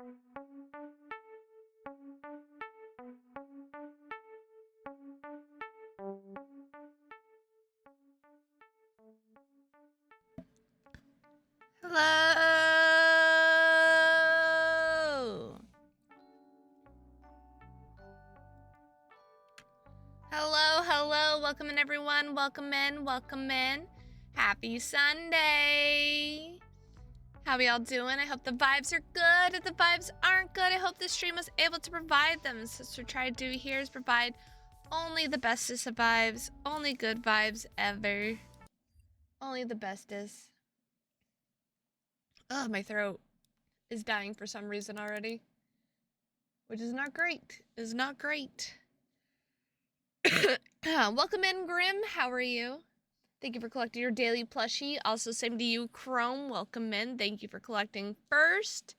Hello! Hello, hello. Welcome in, everyone. Welcome in, welcome in. Happy Sunday. How are y'all doing? I hope the vibes are good. If the vibes aren't good, I hope this stream was able to provide them. So what we're trying to do here is provide only the bestest of vibes, only good vibes ever. Only the bestest. Oh, my throat is dying for some reason already. Which is not great. Is not great. Welcome in, Grim. How are you? Thank you for collecting your daily plushie. Also, same to you, Chrome. Welcome in. Thank you for collecting first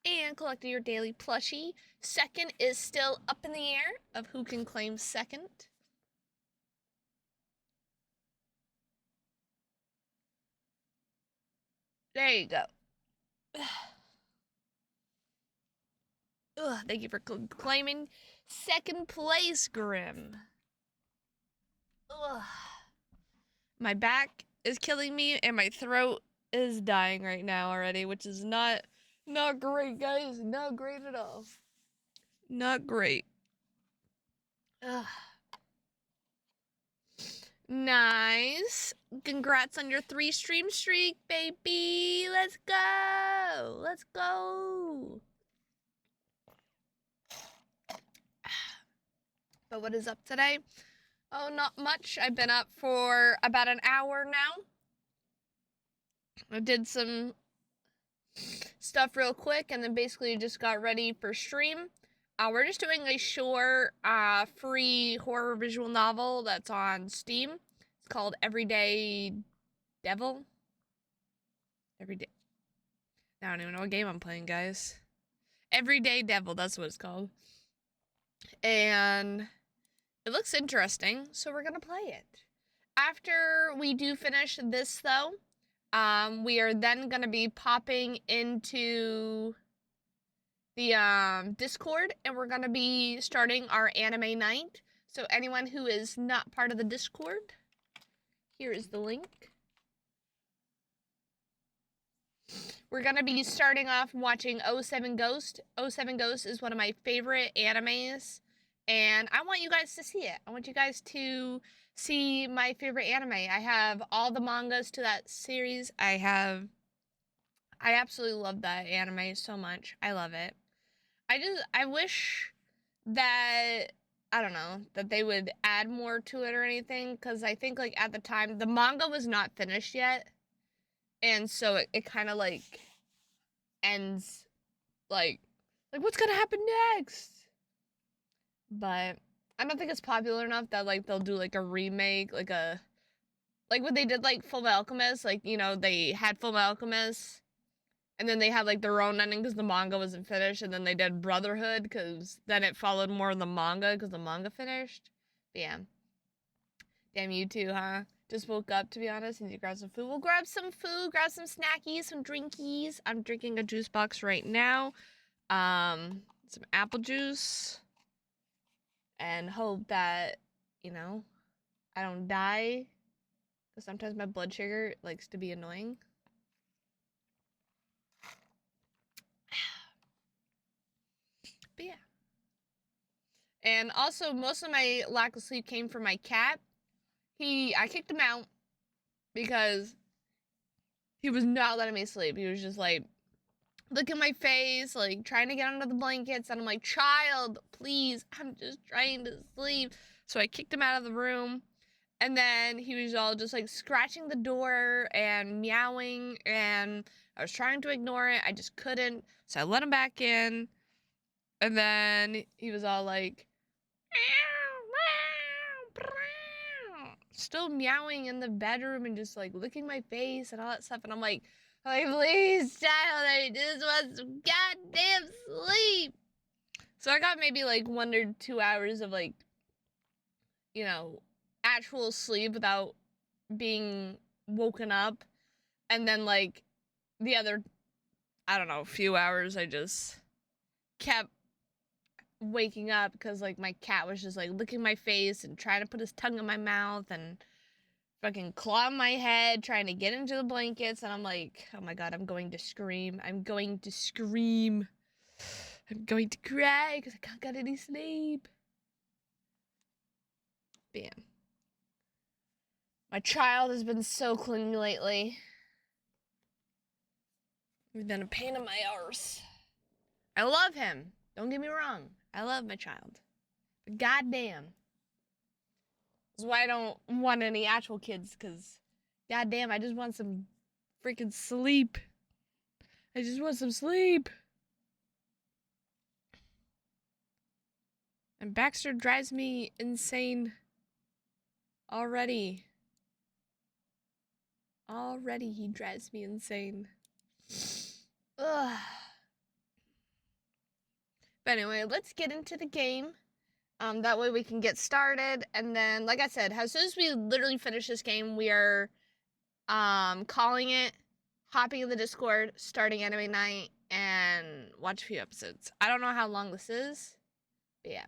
and collecting your daily plushie. Second is still up in the air of who can claim second. There you go. Ugh, thank you for claiming second place, Grim. Ugh. My back is killing me and my throat is dying right now already, which is not great, guys. Not great at all. Not great. Ugh. Nice. Congrats on your 3-stream streak, baby. Let's go. Let's go. But what is up today? Oh, not much. I've been up for about an hour now. I did some stuff real quick and then basically just got ready for stream. We're just doing a short, free horror visual novel that's on Steam. It's called Everyday Devil. I don't even know what game I'm playing, guys. Everyday Devil, that's what it's called. And it looks interesting, so we're gonna play it. After we do finish this, though, we are then gonna be popping into the Discord, and we're gonna be starting our anime night. So anyone who is not part of the Discord, here is the link. We're gonna be starting off watching 07 Ghost. 07 Ghost is one of my favorite animes, and I want you guys to see it. I want you guys to see my favorite anime. I have all the mangas to that series. I absolutely love that anime so much. I love it. I wish that, I don't know, that they would add more to it or anything, because I think, like, at the time, the manga was not finished yet, and so it kind of, like, ends, like, what's gonna happen next? But I don't think it's popular enough that, like, they'll do, like, a remake, like what they did, like, Full Alchemist, like, you know, they had Full Alchemist, and then they had, like, their own ending because the manga wasn't finished, and then they did Brotherhood because then it followed more in the manga because the manga finished. But yeah. Damn, you too, huh? Just woke up, to be honest, and you grab some food. We'll grab some food, grab some snackies, some drinkies. I'm drinking a juice box right now. Some apple juice. And hope that, you know, I don't die. Because sometimes my blood sugar likes to be annoying. But yeah. And also, most of my lack of sleep came from my cat. I kicked him out because he was not letting me sleep. He was just like, look at my face, like, trying to get under the blankets. And I'm like, child, please, I'm just trying to sleep. So I kicked him out of the room. And then he was all just, like, scratching the door and meowing. And I was trying to ignore it. I just couldn't. So I let him back in. And then he was all like, still meowing in the bedroom and just, like, licking my face and all that stuff. And I'm like, please, child, I just want some goddamn sleep. So I got maybe, like, 1 or 2 hours of, like, you know, actual sleep without being woken up. And then, like, the other, I don't know, few hours I just kept waking up because like my cat was just like licking my face and trying to put his tongue in my mouth and fucking clawing my head, trying to get into the blankets, and I'm like, oh my god, I'm going to scream. I'm going to scream. I'm going to cry because I can't get any sleep. Bam. My child has been so clingy lately. He's been a pain in my arse. I love him. Don't get me wrong. I love my child. But goddamn. That's why I don't want any actual kids, because goddamn, I just want some freaking sleep. I just want some sleep. And Baxter drives me insane already. Already he drives me insane. Ugh. But anyway, let's get into the game. That way we can get started. And then, like I said, as soon as we literally finish this game, we are calling it, hopping in the Discord, starting anime night, and watch a few episodes. I don't know how long this is, but yeah.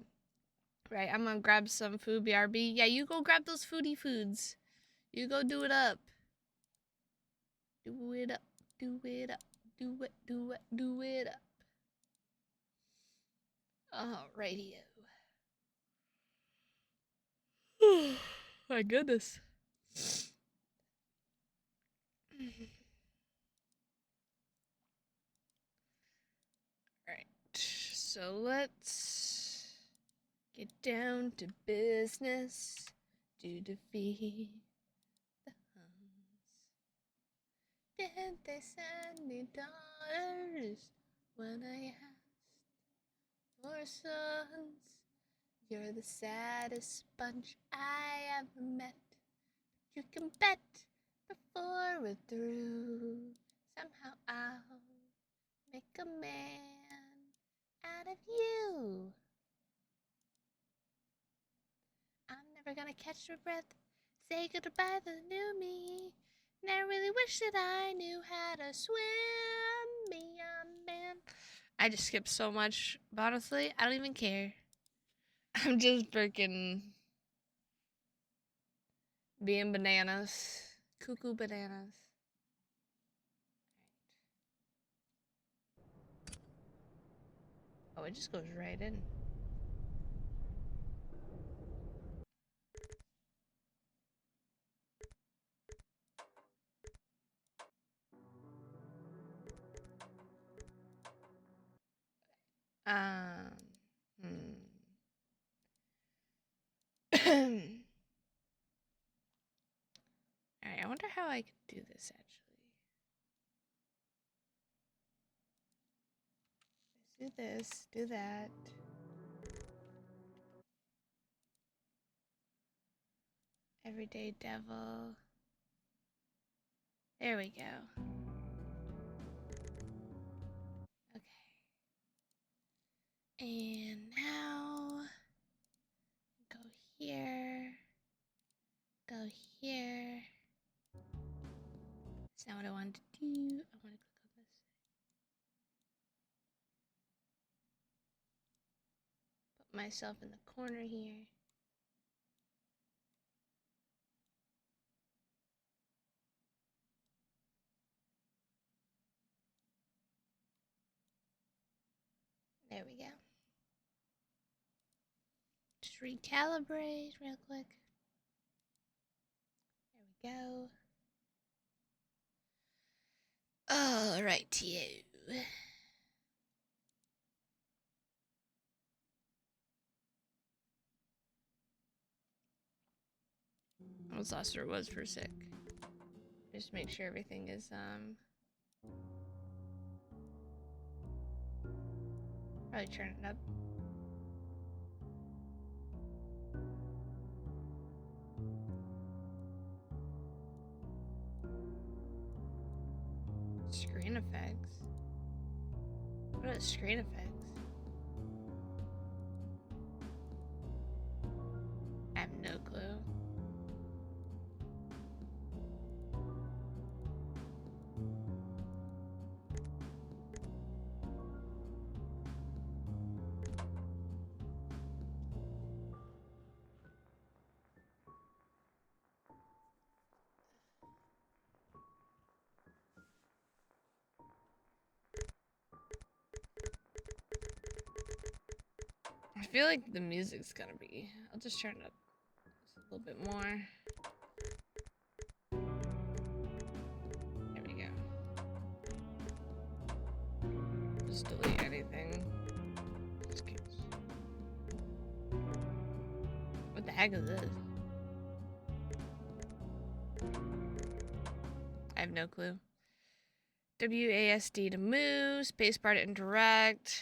Right, I'm gonna grab some food, BRB. Yeah, you go grab those foodie foods. You go do it up. Do it up, do it up, do it, do it, do it up. Alrighty. My goodness. Alright, so let's get down to business to defeat the Huns. Did they send me daughters when I asked for sons? You're the saddest bunch I ever met. You can bet before we're through, somehow I'll make a man out of you. I'm never gonna catch my breath, say goodbye to the new me. And I really wish that I knew how to swim, be a man. I just skipped so much, but honestly, I don't even care. I'm just freaking being bananas. Cuckoo bananas. Oh, it just goes right in. Alright, I wonder how I could do this actually. Let's do this, do that. Everyday devil. There we go. Okay. And now go here. Go here. That's not what I wanted to do. I want to click on this. Put myself in the corner here. There we go. Just recalibrate real quick. There we go. All right, you. I almost lost where it was for a sec. Just make sure everything is probably turn it up. Screen effects. What are screen effects? I have no clue. feel like the music's gonna be... I'll just turn it up just a little bit more. There we go. Just delete anything. What the heck is this? I have no clue. WASD to move, spacebar to interact,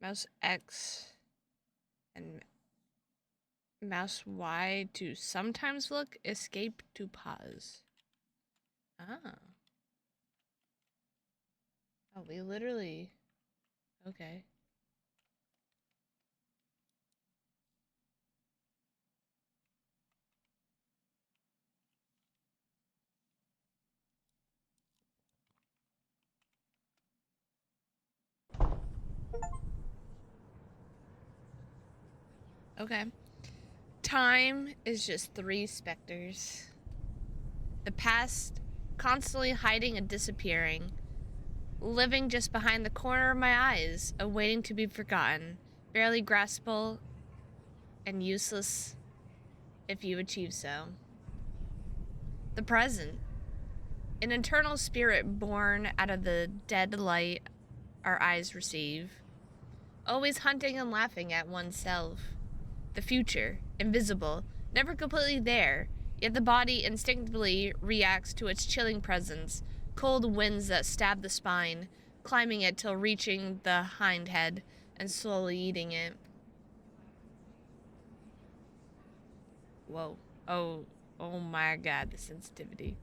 mouse X, and mouse Y to sometimes look, escape to pause. Ah. Oh, we literally... Okay. Okay. Time is just 3 specters. The past constantly hiding and disappearing. Living just behind the corner of my eyes, awaiting to be forgotten. Barely graspable and useless if you achieve so. The present. An eternal spirit born out of the dead light our eyes receive. Always hunting and laughing at oneself. The future, invisible, never completely there, yet the body instinctively reacts to its chilling presence, cold winds that stab the spine, climbing it till reaching the hind head and slowly eating it. Whoa. Oh my god, the sensitivity.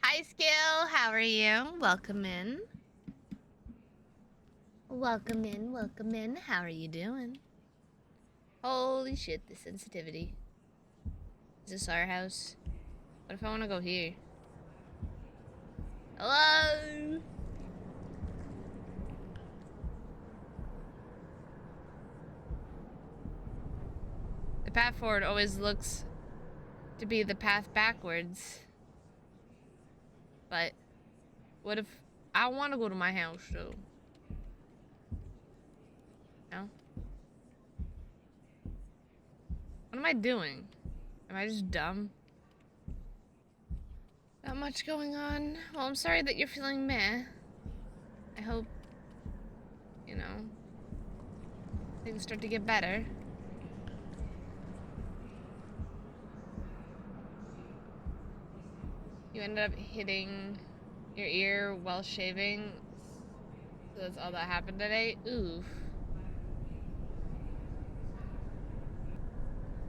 Hi, Skill. How are you? Welcome in. Welcome in, welcome in. How are you doing? Holy shit, the sensitivity. Is this our house? What if I want to go here? Hello? The path forward always looks to be the path backwards. But what if I want to go to my house though? No? What am I doing? Am I just dumb? Not much going on. Well, I'm sorry that you're feeling meh. I hope, you know, things start to get better. You ended up hitting your ear while shaving. So that's all that happened today? Oof.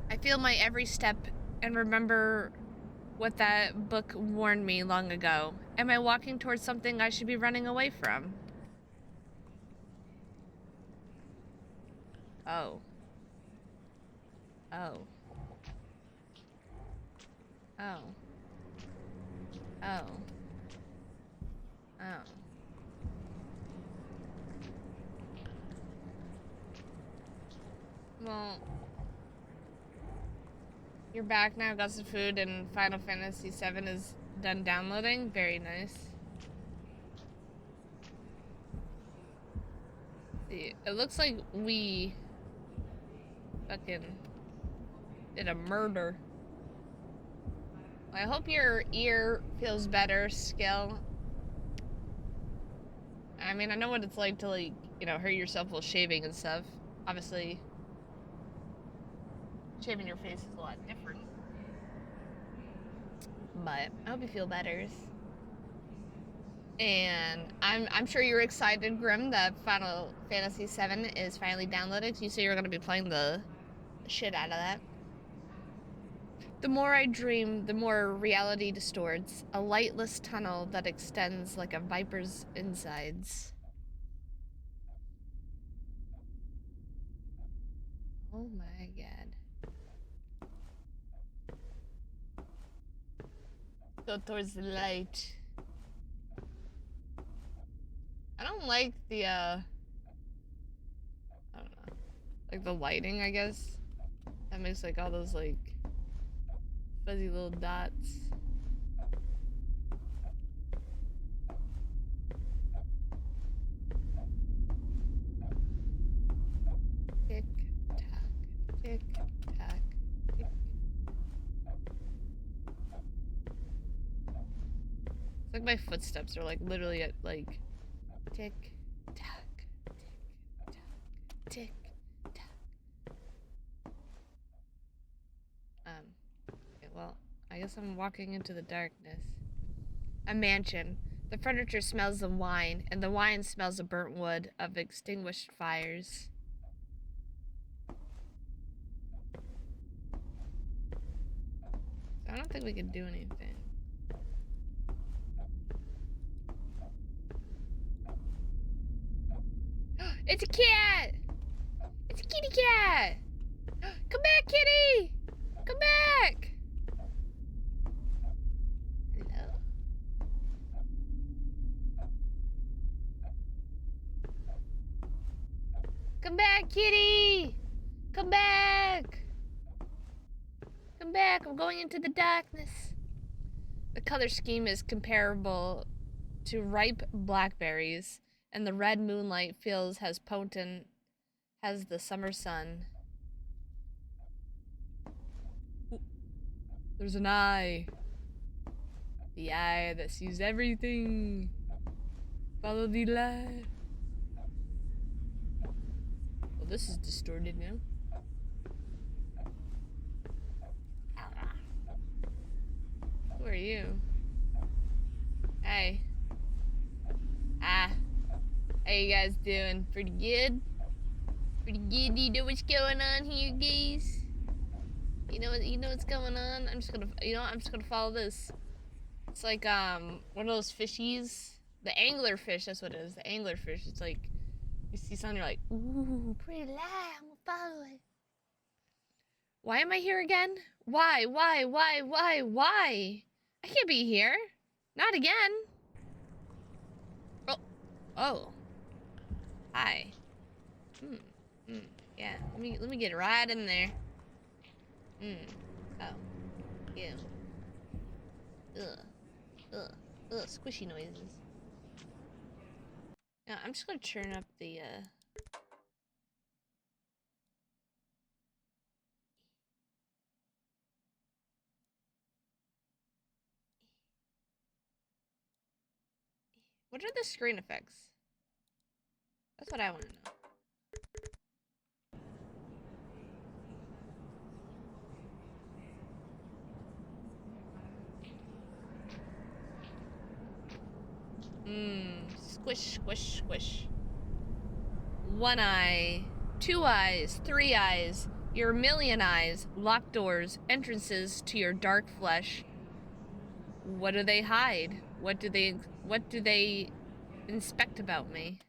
I feel my every step and remember what that book warned me long ago. Am I walking towards something I should be running away from? Oh. Oh. Oh. Oh. Oh. Well, you're back now, got some food, and Final Fantasy VII is done downloading. Very nice. See, it looks like we fucking did a murder. I hope your ear feels better, Skill. I mean, I know what it's like to, like, you know, hurt yourself while shaving and stuff. Obviously, shaving your face is a lot different. But I hope you feel better. And I'm sure you're excited, Grim, that Final Fantasy VII is finally downloaded. You say you're going to be playing the shit out of that. The more I dream, the more reality distorts. A lightless tunnel that extends like a viper's insides. Oh my god. Go towards the light. I don't like the, I don't know. Like the lighting, I guess. That makes like all those like fuzzy little dots. Tick, tack, tick. It's like my footsteps are like literally at like tick, tack, tick, tack, tick, tack. Okay, well, I guess I'm walking into the darkness. A mansion. The furniture smells of wine, and the wine smells of burnt wood, of extinguished fires. I don't think we can do anything. It's a cat! It's a kitty cat! Come back, kitty! Come back! Hello? Come back, kitty! Come back! Come back, I'm going into the darkness. The color scheme is comparable to ripe blackberries, and the red moonlight feels as potent as the summer sun. Ooh. There's an eye. The eye that sees everything. Follow the light. Well, this is distorted now. Who are you? Hey. How you guys doing? Pretty good? Pretty good? Do you know what's going on here, guys? You know what's going on? I'm just gonna follow this. It's like one of those fishies. The anglerfish, that's what it is. The anglerfish. It's like you see something, you're like, ooh, pretty light, I'm gonna follow it. Why am I here again? Why? I can't be here. Not again. Oh. Hi. Yeah. Let me get right in there. Oh. Yeah. Ugh. Squishy noises. Yeah, I'm just gonna turn up the What are the screen effects? That's what I want to know. Squish, squish, squish. One eye, two eyes, three eyes, your million eyes, locked doors, entrances to your dark flesh. What do they hide? What do they inspect about me?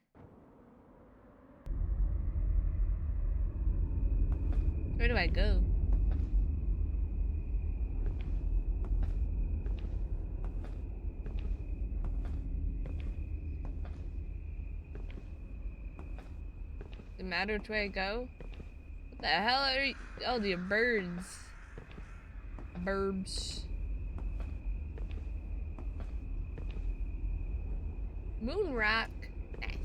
Where do I go? Does it matter which way I go? What the hell are you? Oh, the birds. Burbs. Moon rock. Nice.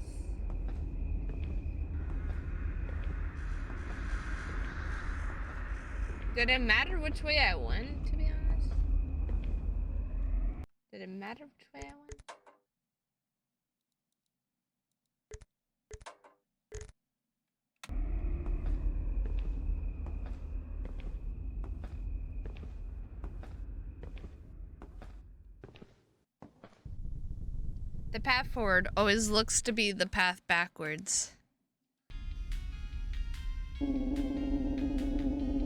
Did it matter which way I went, to be honest? Did it matter which way I went? The path forward always looks to be the path backwards.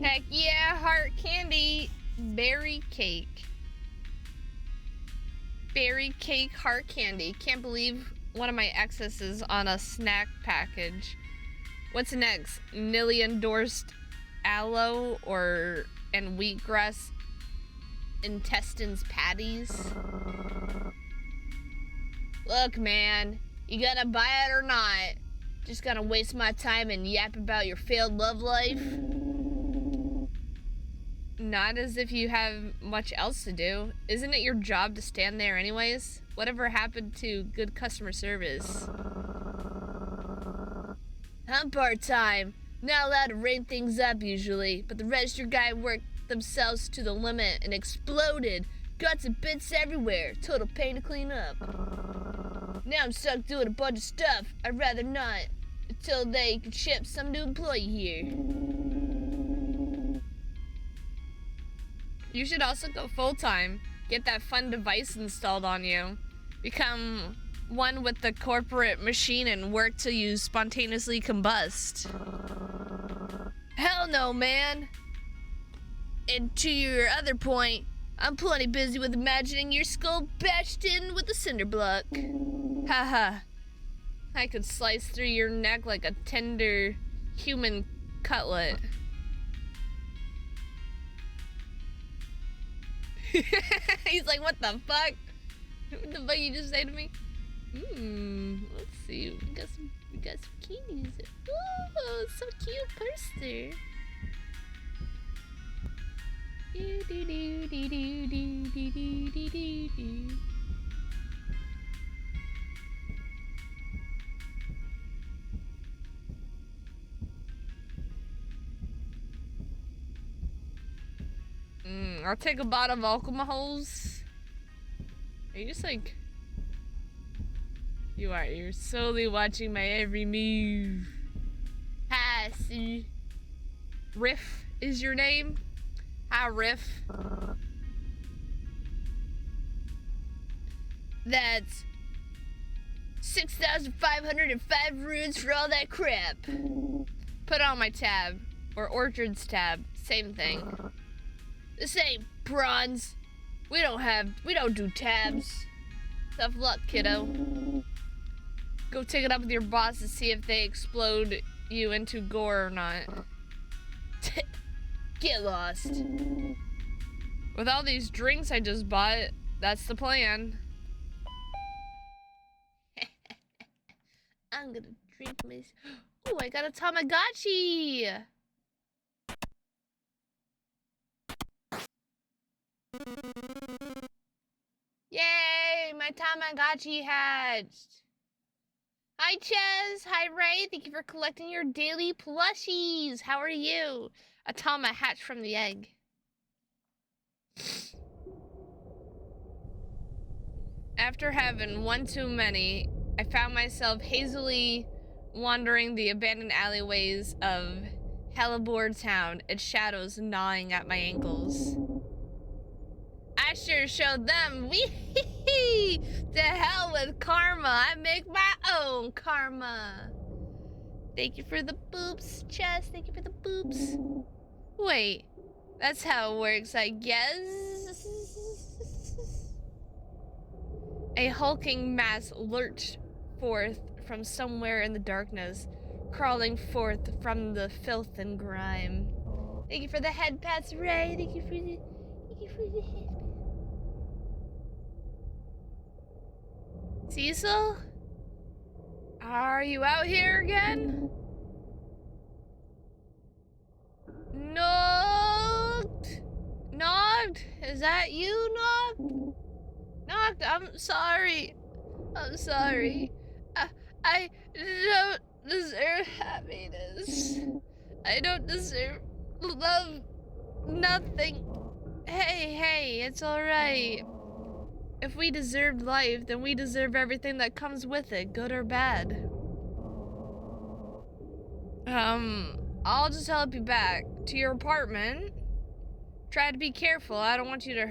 Heck yeah, heart candy. Berry cake. Berry cake heart candy. Can't believe one of my exes is on a snack package. What's next? Nilly endorsed aloe and wheatgrass intestines patties. Look, man, you gonna buy it or not? Just gonna waste my time and yap about your failed love life? Not as if you have much else to do. Isn't it your job to stand there anyways? Whatever happened to good customer service? I'm part-time. Not allowed to rate things up usually, but the register guy worked themselves to the limit and exploded. Guts and bits everywhere. Total pain to clean up. Now I'm stuck doing a bunch of stuff I'd rather not until they can ship some new employee here. You should also go full-time. Get that fun device installed on you. Become one with the corporate machine and work till you spontaneously combust. Hell no, man. And to your other point, I'm plenty busy with imagining your skull bashed in with a cinder block. Haha. I could slice through your neck like a tender human cutlet. He's like, what the fuck? What the fuck you just say to me? Let's see. We got some kitties. Oh, so cute poster. Do do do do do do do do do do. I'll take a bottle of alcohols. Are you just like... You are. You're slowly watching my every move. Hi, Sue. Riff is your name? Hi, Riff. That's 6,505 runes for all that crap. Put on my tab. Or Orchard's tab. Same thing. This ain't bronze. We don't do tabs. Tough luck, kiddo. Go take it up with your boss to see if they explode you into gore or not. Get lost. With all these drinks I just bought, that's the plan. I'm gonna drink my... Oh, I got a Tamagotchi! Yay! My Tamagotchi hatched! Hi, Ches! Hi, Ray! Thank you for collecting your daily plushies! How are you? A Tama hatched from the egg. After having one too many, I found myself hazily wandering the abandoned alleyways of Hellebore Town, its shadows gnawing at my ankles. I sure showed them. Wee-hee-hee! To hell with karma. I make my own karma. Thank you for the boops, Chess. Thank you for the boops. Wait, that's how it works, I guess. A hulking mass lurched forth from somewhere in the darkness, crawling forth from the filth and grime. Thank you for the head pats, Ray. Thank you for the head. Cecil? Are you out here again? Noct? Noct? Is that you, Noct? Noct, I'm sorry. I'm sorry. I don't deserve happiness. I don't deserve love. Nothing. Hey, it's alright. If we deserved life, then we deserve everything that comes with it, good or bad. I'll just help you back to your apartment. Try to be careful. I don't want to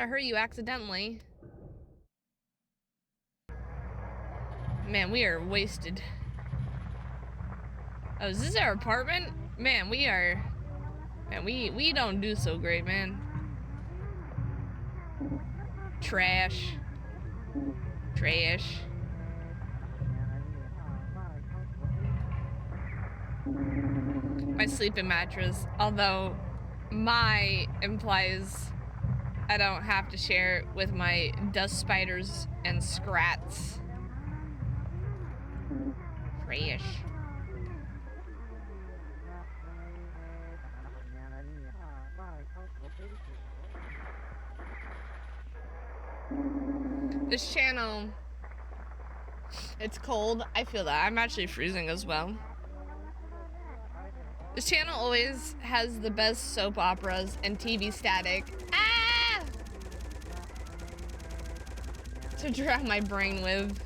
hurt you accidentally. Man, we are wasted. Oh, is this our apartment? Man, we don't do so great, man. Trash. My sleeping mattress, although my implies I don't have to share it with my dust spiders and scrats. Trash. This channel, it's cold. I feel that. I'm actually freezing as well. This channel always has the best soap operas and TV static. Ah! To drown my brain with.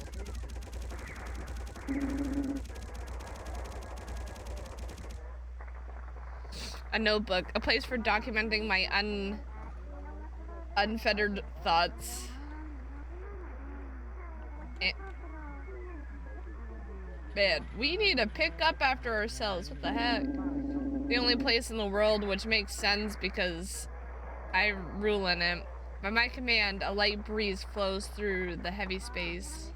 A notebook, a place for documenting my unfettered thoughts. Man, we need to pick up after ourselves. What the heck? The only place in the world, which makes sense because I rule in it. By my command, a light breeze flows through the heavy space.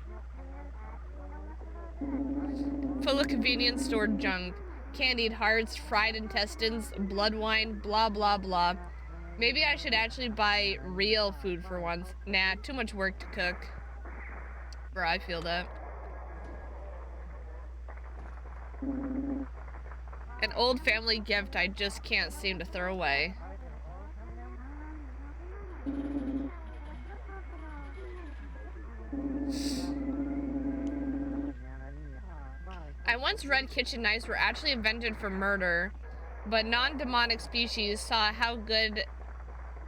Full of convenience stored junk. Candied hearts, fried intestines, blood wine, blah blah blah. Maybe I should actually buy real food for once. Nah, too much work to cook. Bro, I feel that. An old family gift I just can't seem to throw away. I once read kitchen knives were actually invented for murder, but non-demonic species saw how good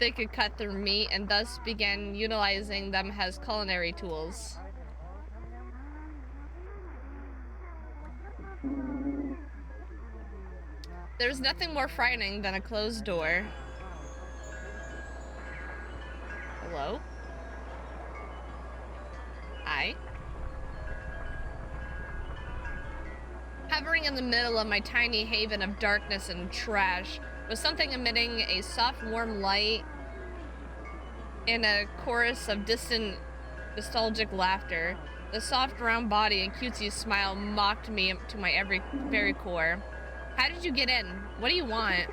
they could cut through meat and thus began utilizing them as culinary tools. There's nothing more frightening than a closed door. Hello? Hi? Hovering in the middle of my tiny haven of darkness and trash was something emitting a soft, warm light and a chorus of distant, nostalgic laughter. The soft, round body and cutesy smile mocked me to my very core. How did you get in? What do you want?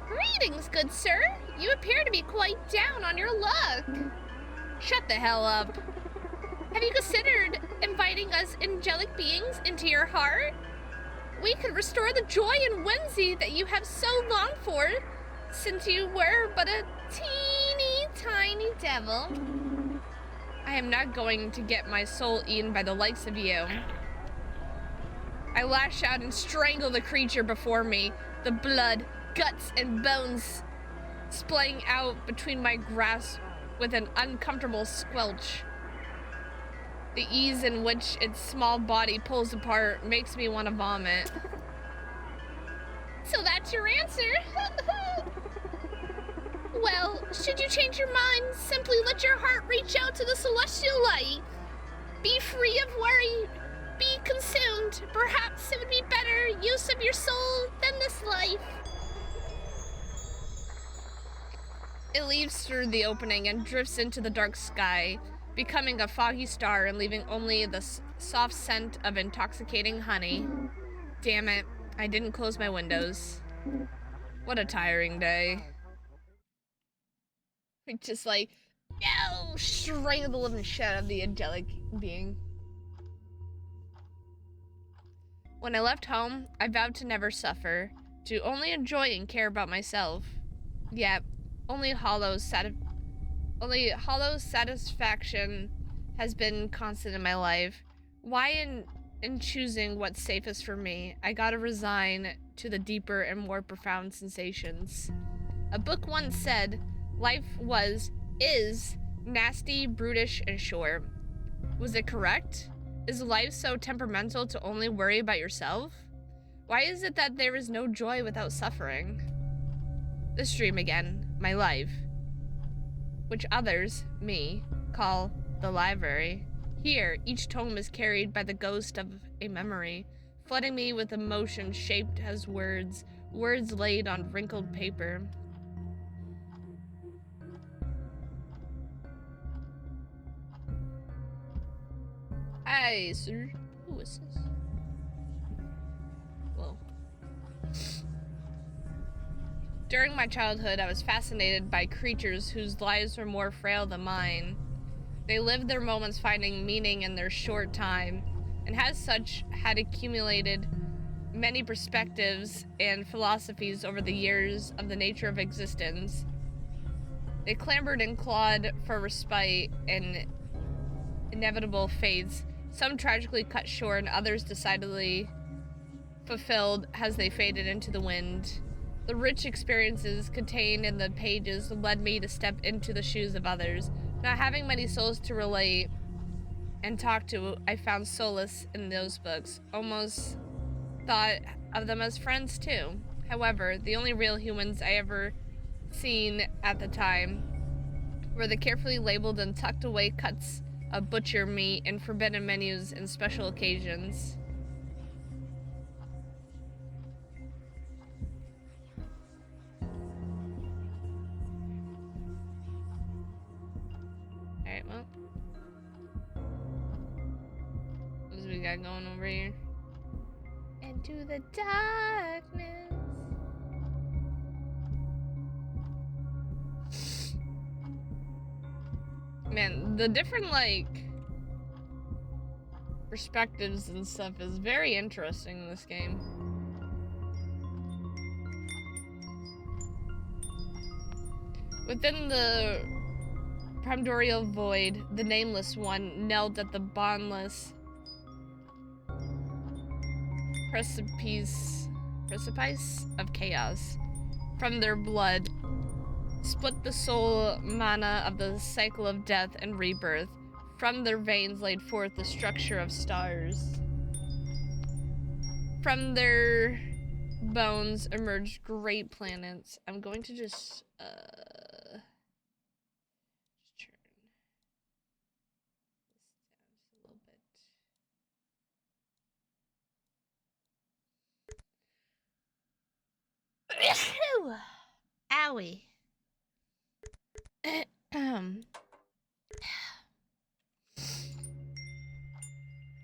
Greetings, good sir. You appear to be quite down on your luck. Shut the hell up. Have you considered inviting us angelic beings into your heart? We could restore the joy and whimsy that you have so longed for since you were but a teeny tiny devil. I am not going to get my soul eaten by the likes of you. I lash out and strangle the creature before me, the blood, guts, and bones splaying out between my grasp with an uncomfortable squelch. The ease in which its small body pulls apart makes me want to vomit. So that's your answer? Well, should you change your mind, simply let your heart reach out to the celestial light. Be free of worry. Be consumed. Perhaps it would be better use of your soul than this life. It leaves through the opening and drifts into the dark sky, becoming a foggy star and leaving only the soft scent of intoxicating honey. Damn it, I didn't close my windows. What a tiring day. Just like, no, strangle the living shit out of the angelic being. When I left home, I vowed to never suffer, to only enjoy and care about myself. Yet, only hollow satisfaction has been constant in my life. Why in choosing what's safest for me, I gotta resign to the deeper and more profound sensations. A book once said, life is nasty, brutish, and short. Was it correct? Is life so temperamental to only worry about yourself? Why is it that there is no joy without suffering? This dream again, my life, which others, me, call the library. Here, each tome is carried by the ghost of a memory, flooding me with emotion shaped as words laid on wrinkled paper. Hi, sir. Who is this? Whoa. During my childhood, I was fascinated by creatures whose lives were more frail than mine. They lived their moments finding meaning in their short time, and as such, had accumulated many perspectives and philosophies over the years of the nature of existence. They clambered and clawed for respite in inevitable fates, some tragically cut short and others decidedly fulfilled as they faded into the wind. The rich experiences contained in the pages led me to step into the shoes of others. Not having many souls to relate and talk to, I found solace in those books. Almost thought of them as friends too. However, the only real humans I ever seen at the time were the carefully labeled and tucked away cuts of butcher meat and forbidden menus and special occasions. Alright, well. What do we got going over here? Into the darkness. Man, the different, like, perspectives and stuff is very interesting in this game. Within the primordial void, the nameless one knelt at the boundless precipice of chaos. From their blood split the soul mana of the cycle of death and rebirth. From their veins laid forth the structure of stars. From their bones emerged great planets. I'm going to just turn this down just a little bit. Owie.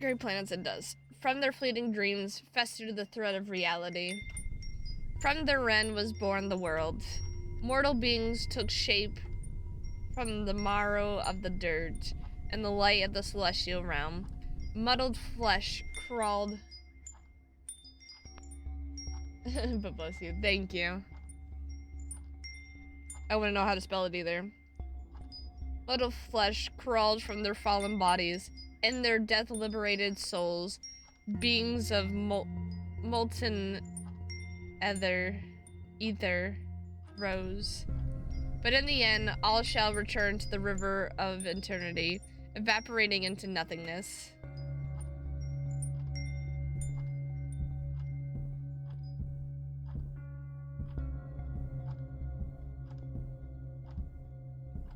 Great planets it does. From their fleeting dreams festered the thread of reality. From their wren was born the world. Mortal beings took shape from the marrow of the dirt and the light of the celestial realm. Muddled flesh crawled. But bless you. Thank you. I wouldn't know how to spell it either. Muddled flesh crawled from their fallen bodies. In their death-liberated souls, beings of molten ether rose. But in the end, all shall return to the river of eternity, evaporating into nothingness.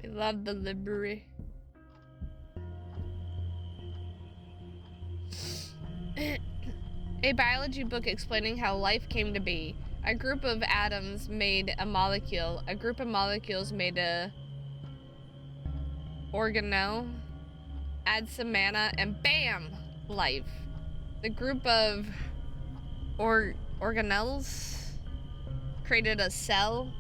I love the library. A biology book explaining how life came to be. A group of atoms made a molecule. A group of molecules made a organelle. Add some mana and bam! Life. The group of organelles created a cell.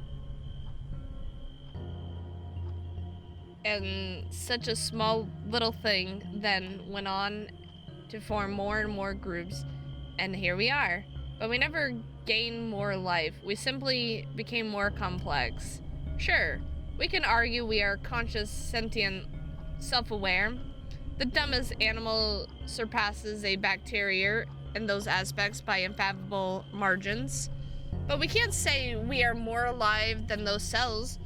And such a small little thing then went on to form more and more groups, and here we are. But we never gained more life, we simply became more complex. Sure, we can argue we are conscious, sentient, self-aware. The dumbest animal surpasses a bacteria in those aspects by infathomable margins. But we can't say we are more alive than those cells,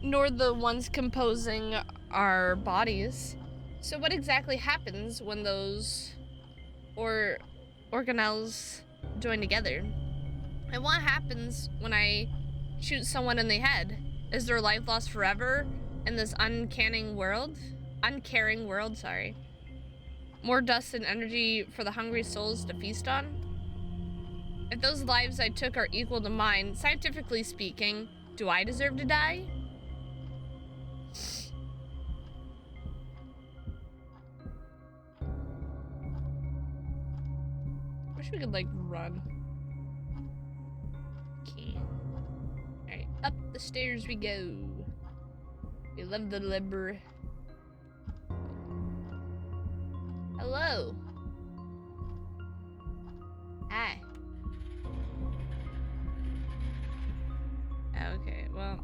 nor the ones composing our bodies. So what exactly happens when those organelles join together? And what happens when I shoot someone in the head? Is their life lost forever in this uncaring world, sorry? More dust and energy for the hungry souls to feast on? If those lives I took are equal to mine, scientifically speaking, do I deserve to die? Wish we could, like, run. Okay. Alright, up the stairs we go. We love the library. Hello. Hi. Okay, well.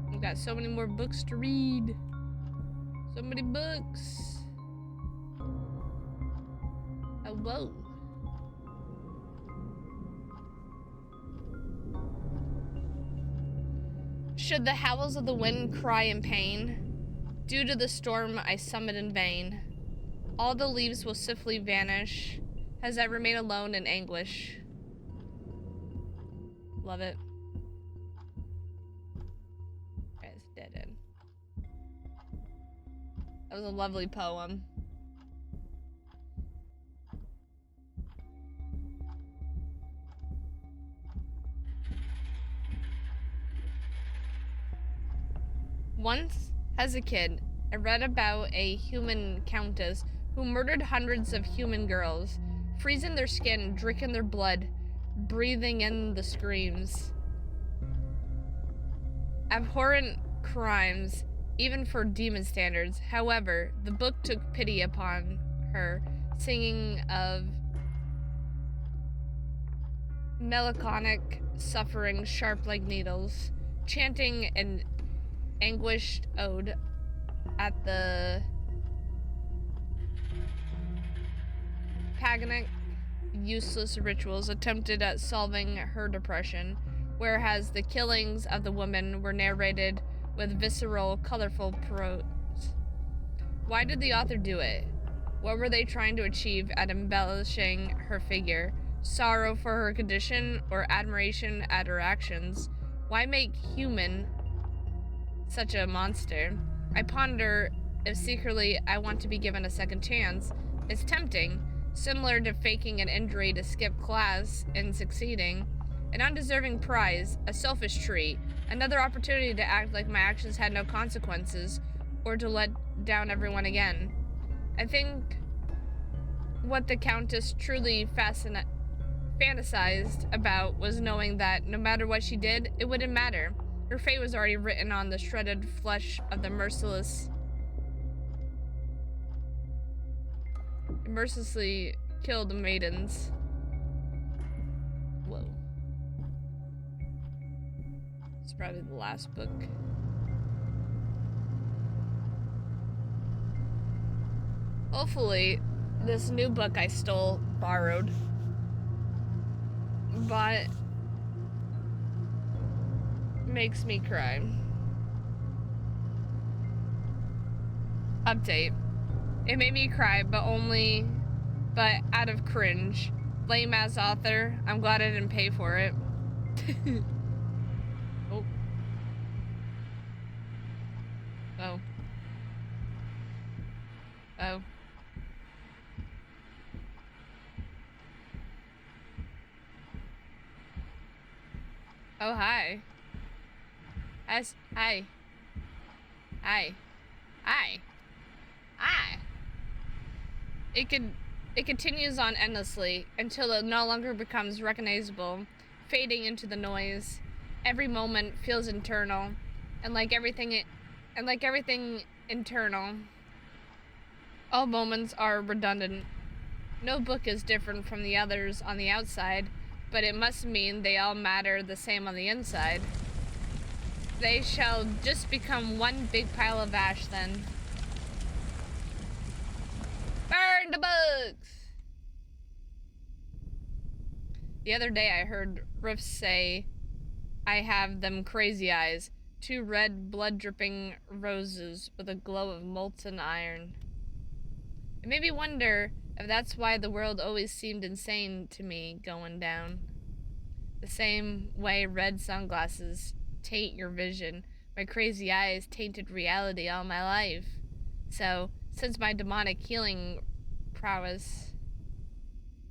We've got so many more books to read. So many books. Whoa. Should the howls of the wind cry in pain? Due to the storm I summon in vain. All the leaves will swiftly vanish as I remain alone in anguish. Love it. It's dead end. That was a lovely poem. Once, as a kid, I read about a human countess who murdered hundreds of human girls, freezing their skin, drinking their blood, breathing in the screams. Abhorrent crimes, even for demon standards. However, the book took pity upon her, singing of melancholic suffering sharp like needles, chanting an anguished ode at the paganic, useless rituals attempted at solving her depression, whereas the killings of the women were narrated with visceral, colorful prose. Why did the author do it? What were they trying to achieve at embellishing her figure? Sorrow for her condition or admiration at her actions? Why make human such a monster? I ponder if secretly I want to be given a second chance. It's tempting, similar to faking an injury to skip class and succeeding. An undeserving prize, a selfish treat, another opportunity to act like my actions had no consequences, or to let down everyone again. I think what the Countess truly fantasized about was knowing that no matter what she did, it wouldn't matter. Her fate was already written on the shredded flesh of the mercilessly killed maidens. Whoa. It's probably the last book. Hopefully, this new book I borrowed, but makes me cry. Update. It made me cry, but out of cringe. Lame ass author. I'm glad I didn't pay for it. Oh. Oh. Oh. Oh, hi. Hi. Hi. Hi. Hi. It continues on endlessly until it no longer becomes recognizable, fading into the noise. Every moment feels internal, and like everything internal, all moments are redundant. No book is different from the others on the outside, but it must mean they all matter the same on the inside. They shall just become one big pile of ash then. Burn the books! The other day I heard Riff say, I have them crazy eyes, 2 red blood-dripping roses with a glow of molten iron. It made me wonder if that's why the world always seemed insane to me going down. The same way red sunglasses taint your vision, my crazy eyes tainted reality all my life. So, since my demonic healing prowess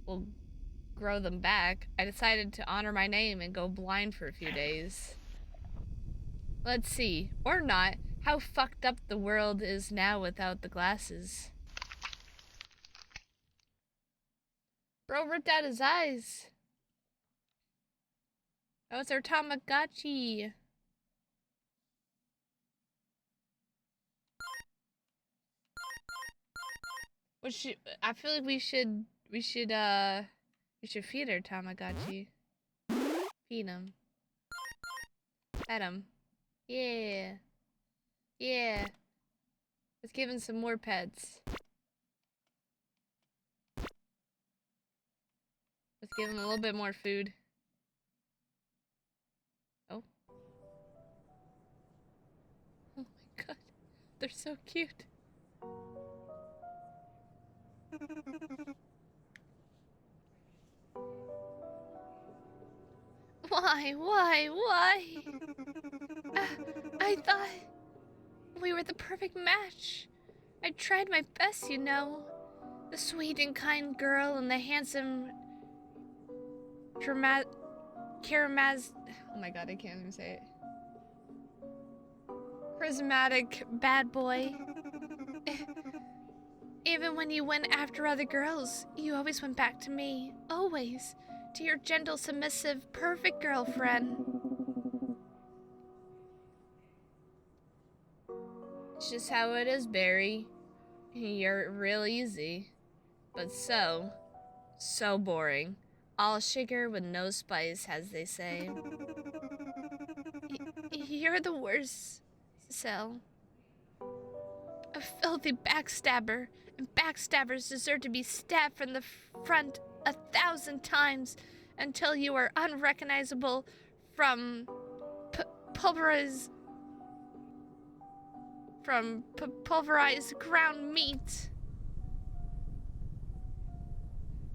will grow them back, I decided to honor my name and go blind for a few days. Let's see, or not, how fucked up the world is now without the glasses. Bro ripped out his eyes. Oh, it's our Tamagotchi. I feel like we should feed our Tamagotchi. Feed him. Pet him. Yeah. Yeah. Let's give him some more pets. Let's give them a little bit more food. Oh. Oh my god. They're so cute. Why? I thought we were the perfect match. I tried my best, you know. The sweet and kind girl and the handsome oh my god, I can't even say it. Charismatic bad boy. Even when you went after other girls, you always went back to me. Always. To your gentle, submissive, perfect girlfriend. It's just how it is, Barry. You're real easy. But so boring. All sugar with no spice, as they say. You're the worst, Cecile. A filthy backstabber, and backstabbers deserve to be stabbed from the front 1,000 times until you are unrecognizable from pulverized ground meat.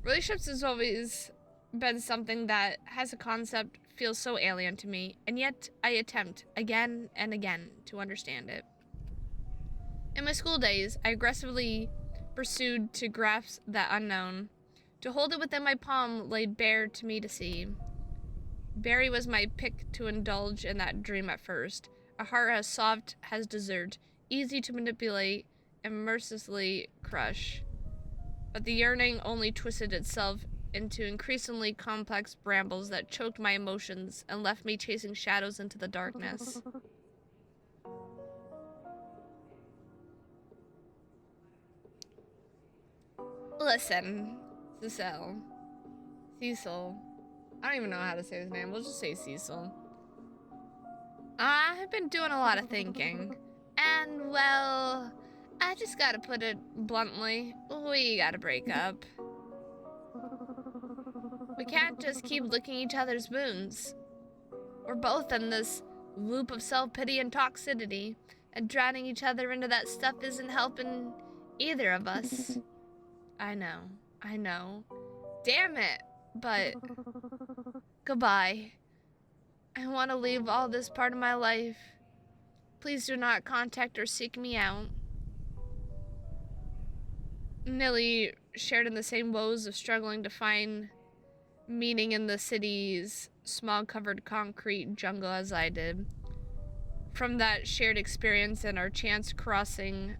Relationships has always been something that has a concept feels so alien to me, and yet I attempt again and again to understand it. In my school days, I aggressively pursued to grasp that unknown, to hold it within my palm laid bare to me to see. Barry was my pick to indulge in that dream at first, a heart as soft as dessert, easy to manipulate and mercilessly crush. But the yearning only twisted itself into increasingly complex brambles that choked my emotions and left me chasing shadows into the darkness. Listen, Cecil. I don't even know how to say his name. We'll just say Cecil. I've been doing a lot of thinking. And, well, I just gotta put it bluntly. We gotta break up. We can't just keep licking each other's wounds. We're both in this loop of self-pity and toxicity, and drowning each other into that stuff isn't helping either of us. I know. Damn it, but goodbye. I want to leave all this part of my life. Please do not contact or seek me out. Nilly shared in the same woes of struggling to find meaning in the city's smog-covered concrete jungle as I did. From that shared experience and our chance crossing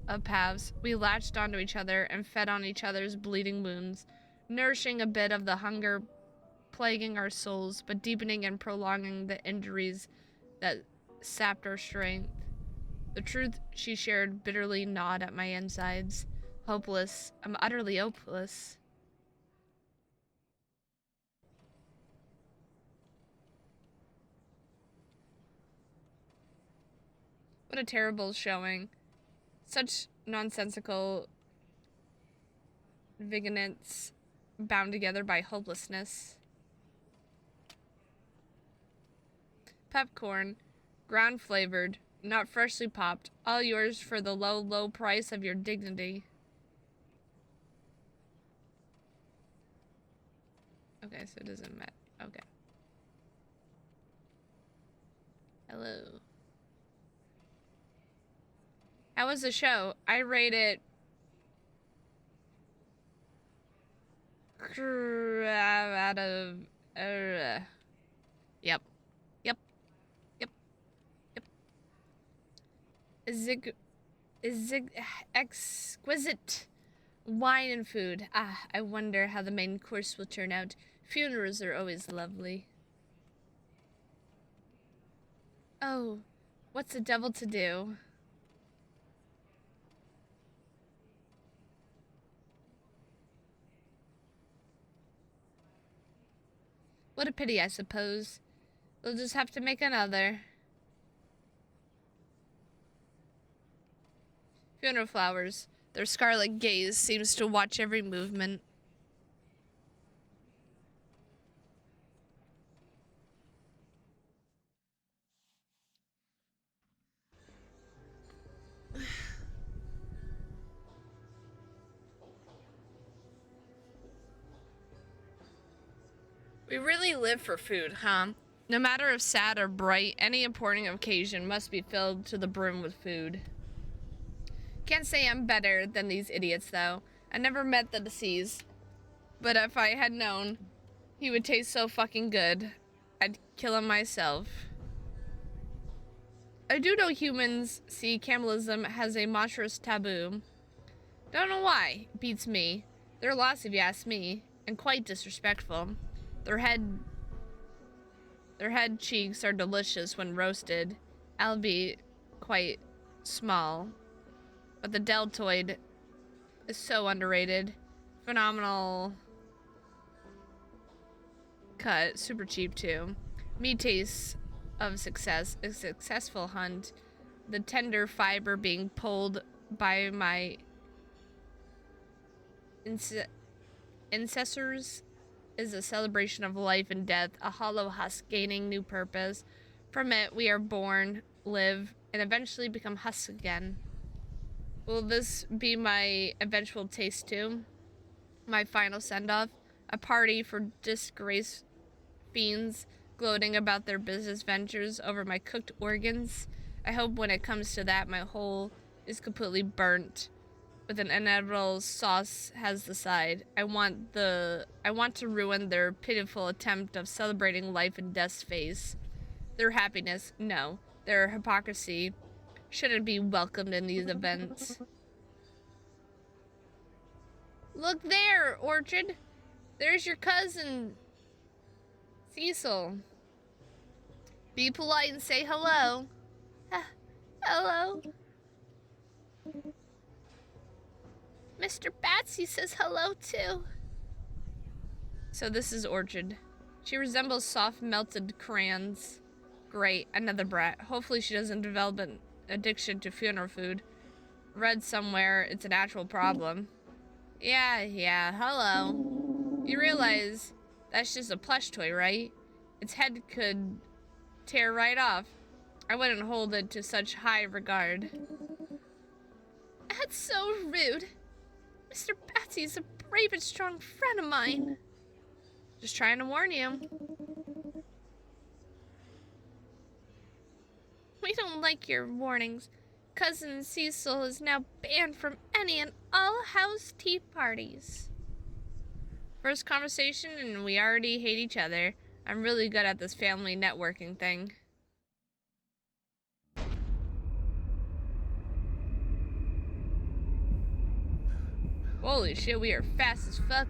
of paths, we latched onto each other and fed on each other's bleeding wounds, nourishing a bit of the hunger plaguing our souls, but deepening and prolonging the injuries that sapped our strength. The truth she shared bitterly gnawed at my insides. Hopeless. I'm utterly hopeless. What a terrible showing. Such nonsensical vignettes bound together by hopelessness. Pepcorn, ground flavored, not freshly popped, all yours for the low, low price of your dignity. Okay, so it doesn't matter. Okay. Hello. How was the show? I rate it out of yep. Exquisite wine and food. I wonder how the main course will turn out. Funerals are always lovely. Oh, what's the devil to do? What a pity, I suppose. We'll just have to make another. Funeral flowers. Their scarlet gaze seems to watch every movement. We really live for food, huh? No matter if sad or bright, any important occasion must be filled to the brim with food. Can't say I'm better than these idiots, though. I never met the deceased, but if I had known he would taste so fucking good, I'd kill him myself. I do know humans see cannibalism as a monstrous taboo. Don't know why. It beats me. They're lost if you ask me, and quite disrespectful. Their head cheeks are delicious when roasted, albeit quite small. But the deltoid is so underrated. Phenomenal cut, super cheap too. Meat tastes of success, a successful hunt. The tender fiber being pulled by my ancestors is a celebration of life and death, a hollow husk gaining new purpose. From it, we are born, live, and eventually become husks again. Will this be my eventual taste too? My final send-off? A party for disgraced fiends gloating about their business ventures over my cooked organs? I hope when it comes to that, my whole is completely burnt with an inedible sauce has the side. I want to ruin their pitiful attempt of celebrating life and death's face. Their happiness, no. Their hypocrisy shouldn't be welcomed in these events. Look there, Orchard. There's your cousin, Cecil. Be polite and say hello. Hello. Mr. Batsy says hello too. So this is Orchard. She resembles soft melted crayons. Great, another brat. Hopefully she doesn't develop an addiction to funeral food. Read somewhere it's a natural problem. Yeah, hello. You realize that's just a plush toy, right? Its head could tear right off. I wouldn't hold it to such high regard. That's so rude. Mr. Batsy's a brave and strong friend of mine. Just trying to warn you. We don't like your warnings. Cousin Cecil is now banned from any and all house tea parties. First conversation and we already hate each other. I'm really good at this family networking thing. Holy shit, we are fast as fuck.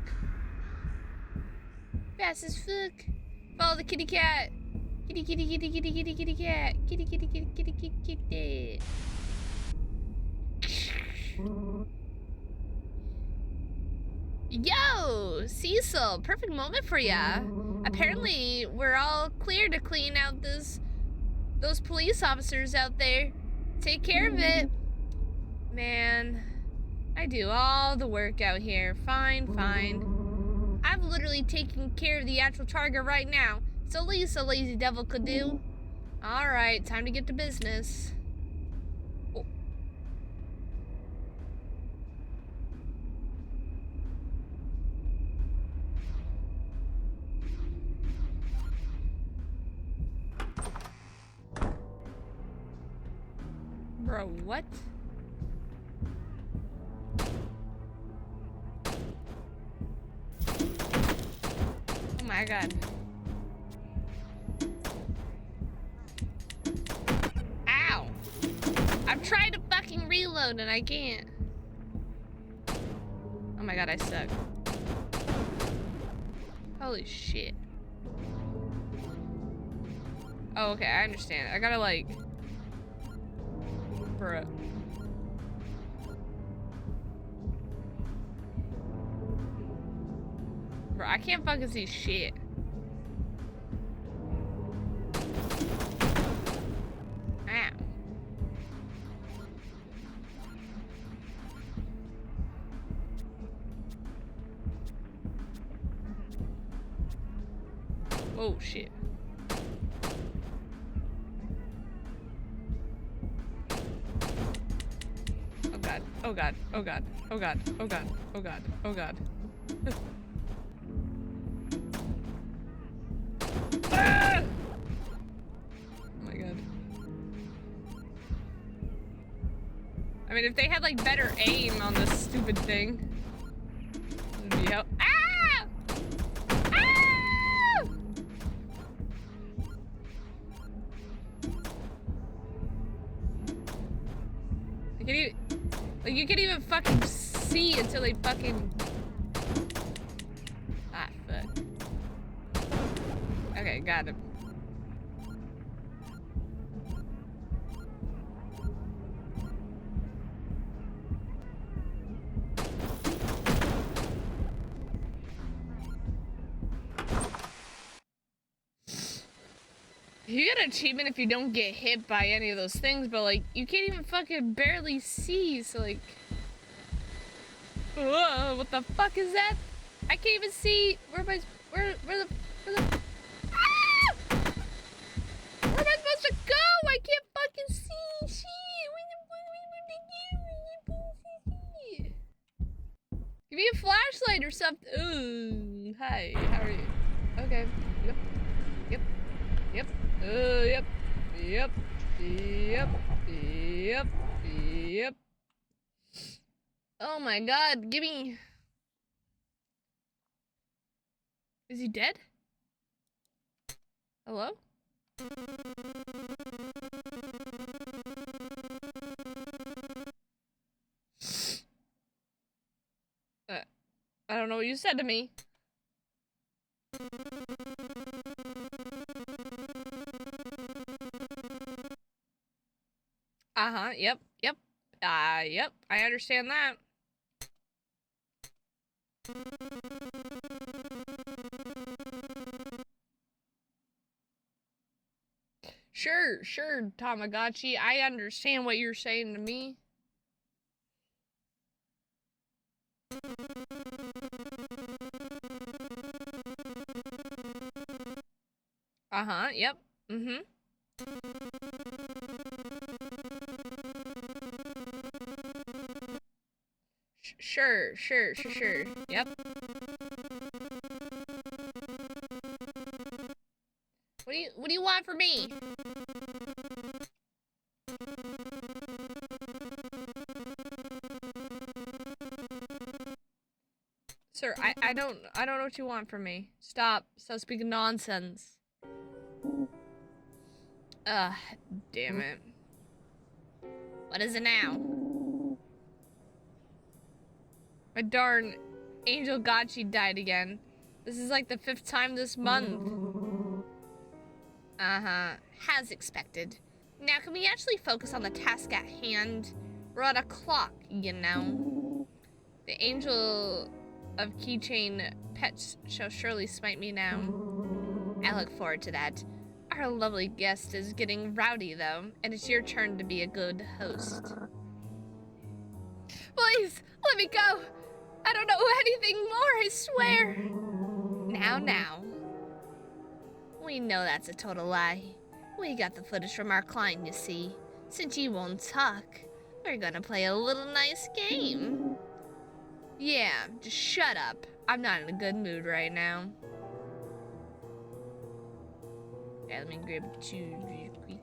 Fast as fuck. Follow the kitty cat. Kitty, kitty, kitty, kitty, kitty, kitty cat. Kitty, kitty, kitty, kitty, kitty, kitty. Yo, Cecil, perfect moment for ya. Apparently, we're all clear to clean out those police officers out there. Take care of it. Man, I do all the work out here. Fine. I've literally taken care of the actual target right now. It's the least a lazy devil could do. Alright, time to get to business. Oh. Bro, what? Oh my god. Ow! I'm trying to fucking reload and I can't. Oh my god, I suck. Holy shit. Oh, okay, I understand. I gotta like... Bruh. Bro, I can't fucking see shit. Ow. Oh shit. Oh god, oh god, oh god, oh god, oh god, oh god, oh god. mean, if they had like better aim on this stupid thing, it'd be help. Ah! Ah! You can't even fucking see until they fucking. Ah, fuck. Okay, got him. You get an achievement if you don't get hit by any of those things, but like, you can't even fucking barely see, so like... Whoa, what the fuck is that? I can't even see, where the... Ah! Where am I supposed to go? I can't fucking see shit! Give me a flashlight or something. Ooh, hi, how are you? Okay, yep, yep, yep. Yep, yep, yep, yep, yep. Oh my god, give me... Is he dead? Hello? I don't know what you said to me. Uh-huh, yep, yep. Yep, I understand that. Sure, Tamagotchi. I understand what you're saying to me. Uh-huh, yep, mm-hmm. Sure. Yep. What do you want from me? Sir, I don't know what you want from me. Stop speaking nonsense. Damn it. What is it now? My darn Angel Gotchi died again. This is like the 5th time this month. Uh-huh. As expected. Now, can we actually focus on the task at hand? We're on a clock, you know. The angel of keychain pets shall surely smite me now. I look forward to that. Our lovely guest is getting rowdy, though, and it's your turn to be a good host. Please, let me go. I don't know anything more, I swear. Now. We know that's a total lie. We got the footage from our client, you see. Since you won't talk, we're gonna play a little nice game. Yeah, just shut up. I'm not in a good mood right now. Okay, let me grab 2 real quick.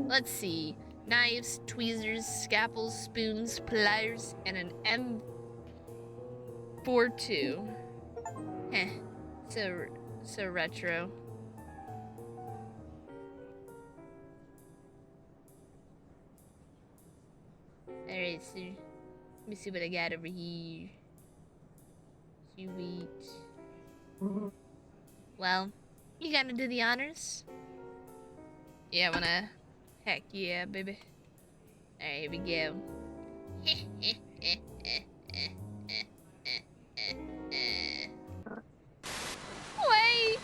Let's see. Knives, tweezers, scalpels, spoons, pliers, and an M42. Heh, so retro. Alright, so let me see what I got over here. Sweet. Well, you gotta do the honors. Yeah, wanna? Heck yeah, baby. Alright, here we go. Wait!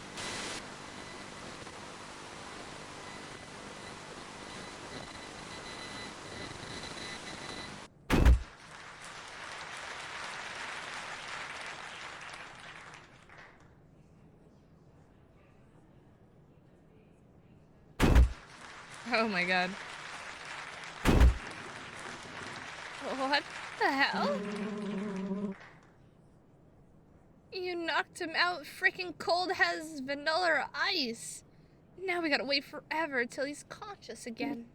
Oh my god. What the hell? You knocked him out freaking cold as vanilla or ice. Now we gotta wait forever till he's conscious again.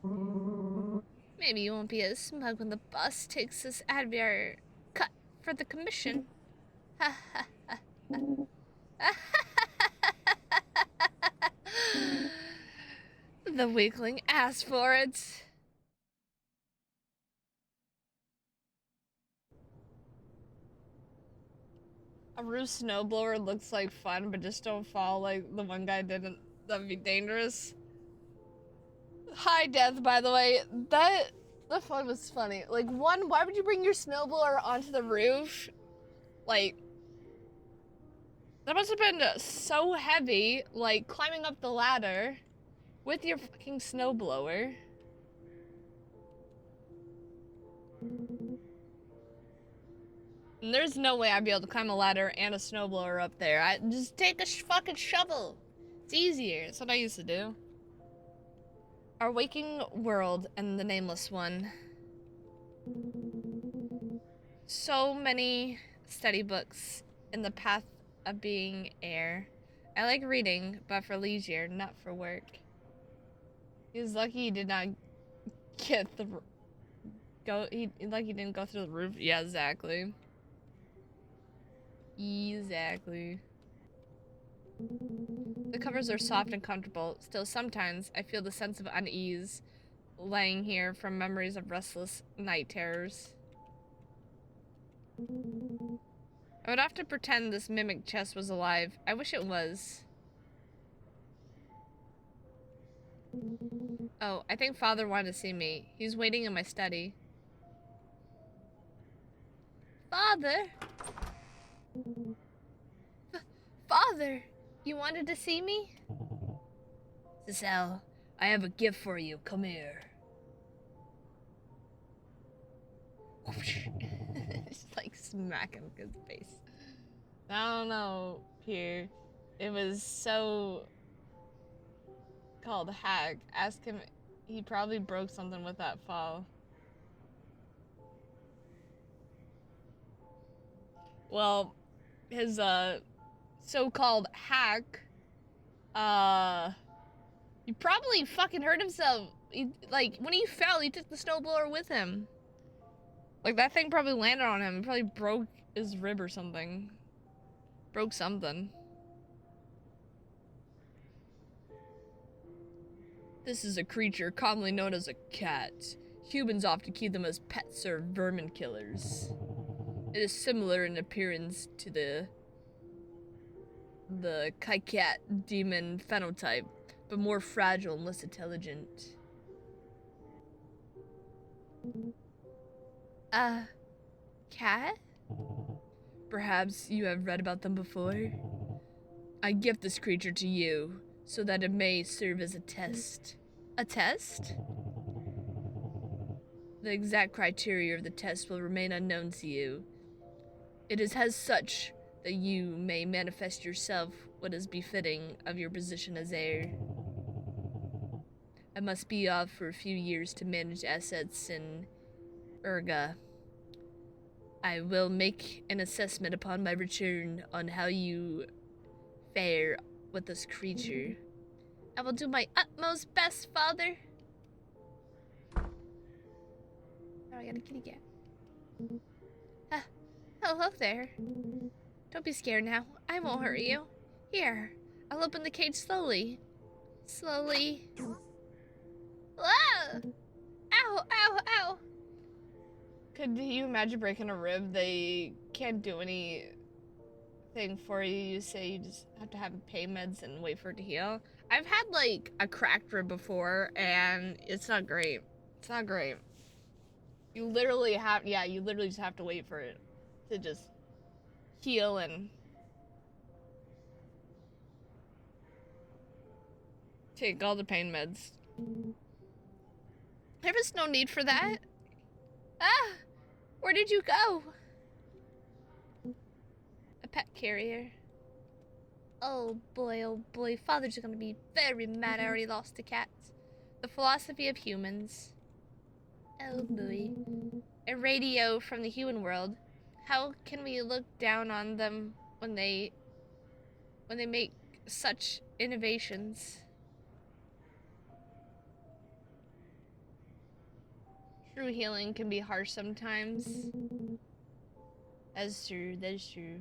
Man, Maybe you won't be as smug when the boss takes us out of your cut for the commission. Ha ha ha ha. The weakling asked for it. A roof snowblower looks like fun, but just don't fall like the one guy didn't. That'd be dangerous. Hi, Death, by the way. The fun was funny. Like, one, why would you bring your snowblower onto the roof? Like, that must have been so heavy, like, climbing up the ladder with your fucking snowblower. And there's no way I'd be able to climb a ladder and a snowblower up there. I just take a fucking shovel. It's easier. That's what I used to do. Our waking world and the nameless one. So many study books in the path of being air. I like reading, but for leisure, not for work. He was lucky he did not get the he didn't go through the roof. Yeah, exactly. Exactly. The covers are soft and comfortable. Still, sometimes I feel the sense of unease laying here from memories of restless night terrors. I would often pretend this mimic chest was alive. I wish it was. Oh, I think Father wanted to see me. He's waiting in my study. Father? Father, you wanted to see me? Giselle, I have a gift for you. Come here. Just like smacking his face. I don't know, Pierre. It was so called hack. Ask him. He probably broke something with that fall. Well, his so-called hack, he probably fucking hurt himself. Like, when he fell, he took the snowblower with him. Like, that thing probably landed on him. It probably broke his rib or something. Broke something. This is a creature commonly known as a cat. Humans often keep them as pets or vermin killers. It is similar in appearance to the Kaikat demon phenotype, but more fragile and less intelligent. Cat? Perhaps you have read about them before? I gift this creature to you, so that it may serve as a test. A test? The exact criteria of the test will remain unknown to you. It is as such that you may manifest yourself what is befitting of your position as heir. I must be off for a few years to manage assets in Urga. I will make an assessment upon my return on how you fare with this creature. I will do my utmost best, Father. Oh, I got a kitty cat. Hello there. Don't be scared now. I won't hurt you. Here, I'll open the cage slowly. Slowly. Whoa! Ow, ow, ow! Could you imagine breaking a rib? They can't do anything for you. You say you just have to have pain meds and wait for it to heal. I've had like a cracked rib before and it's not great. It's not great. You literally just have to wait for it to just heal and take all the pain meds. There was no need for that. Ah! Where did you go? A pet carrier. Oh boy, Father's gonna be very mad I already lost a cat. The philosophy of humans. Oh boy. A radio from the human world. How can we look down on them when they make such innovations? True healing can be harsh sometimes. That's true, that's true.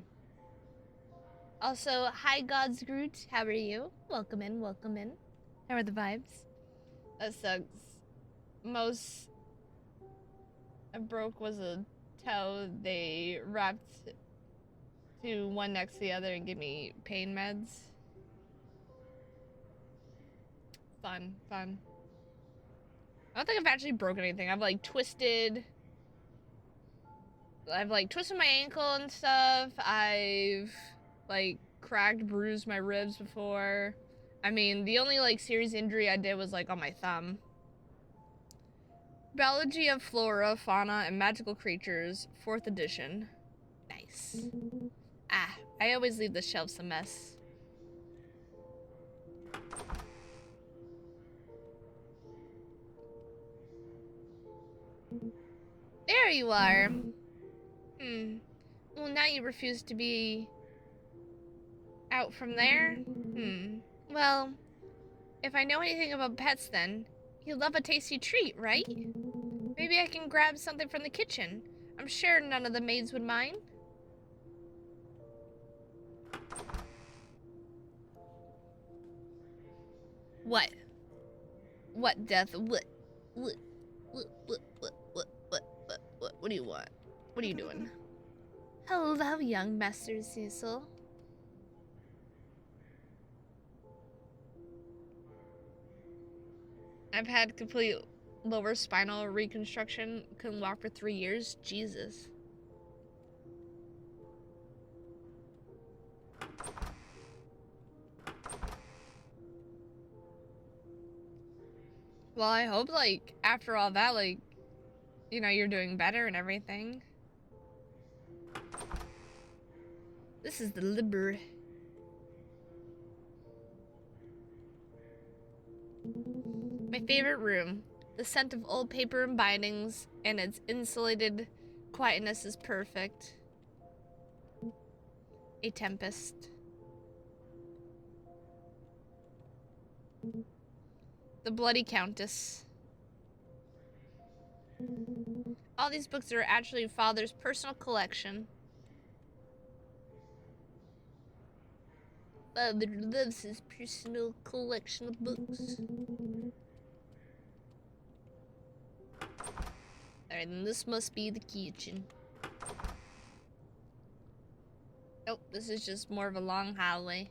Also, hi God's Groot, how are you? Welcome in, welcome in. How are the vibes? That sucks. Most I broke was a toe they wrapped to one next to the other and give me pain meds. Fun, fun. I don't think I've actually broken anything. I've like twisted my ankle and stuff. I've like cracked, bruised my ribs before. I mean, the only like serious injury I did was like on my thumb. Biology of Flora, Fauna, and Magical Creatures, 4th edition. Nice. Ah, I always leave the shelves a mess. There you are. Well, now you refuse to be out from there? Well, if I know anything about pets then, you love a tasty treat, right? Maybe I can grab something from the kitchen. I'm sure none of the maids would mind. What? What, Death? What do you want? What are you doing? Hello, young Master Cecil. I've had complete lower spinal reconstruction. Couldn't walk for 3 years. Jesus. Well, I hope, like, after all that, like, you know, you're doing better and everything. This is the liber. My favorite room. The scent of old paper and bindings and its insulated quietness is perfect. A tempest. The Bloody Countess. All these books are actually Father's personal collection. Father loves his personal collection of books. Alright, then this must be the kitchen. Nope, this is just more of a long hallway.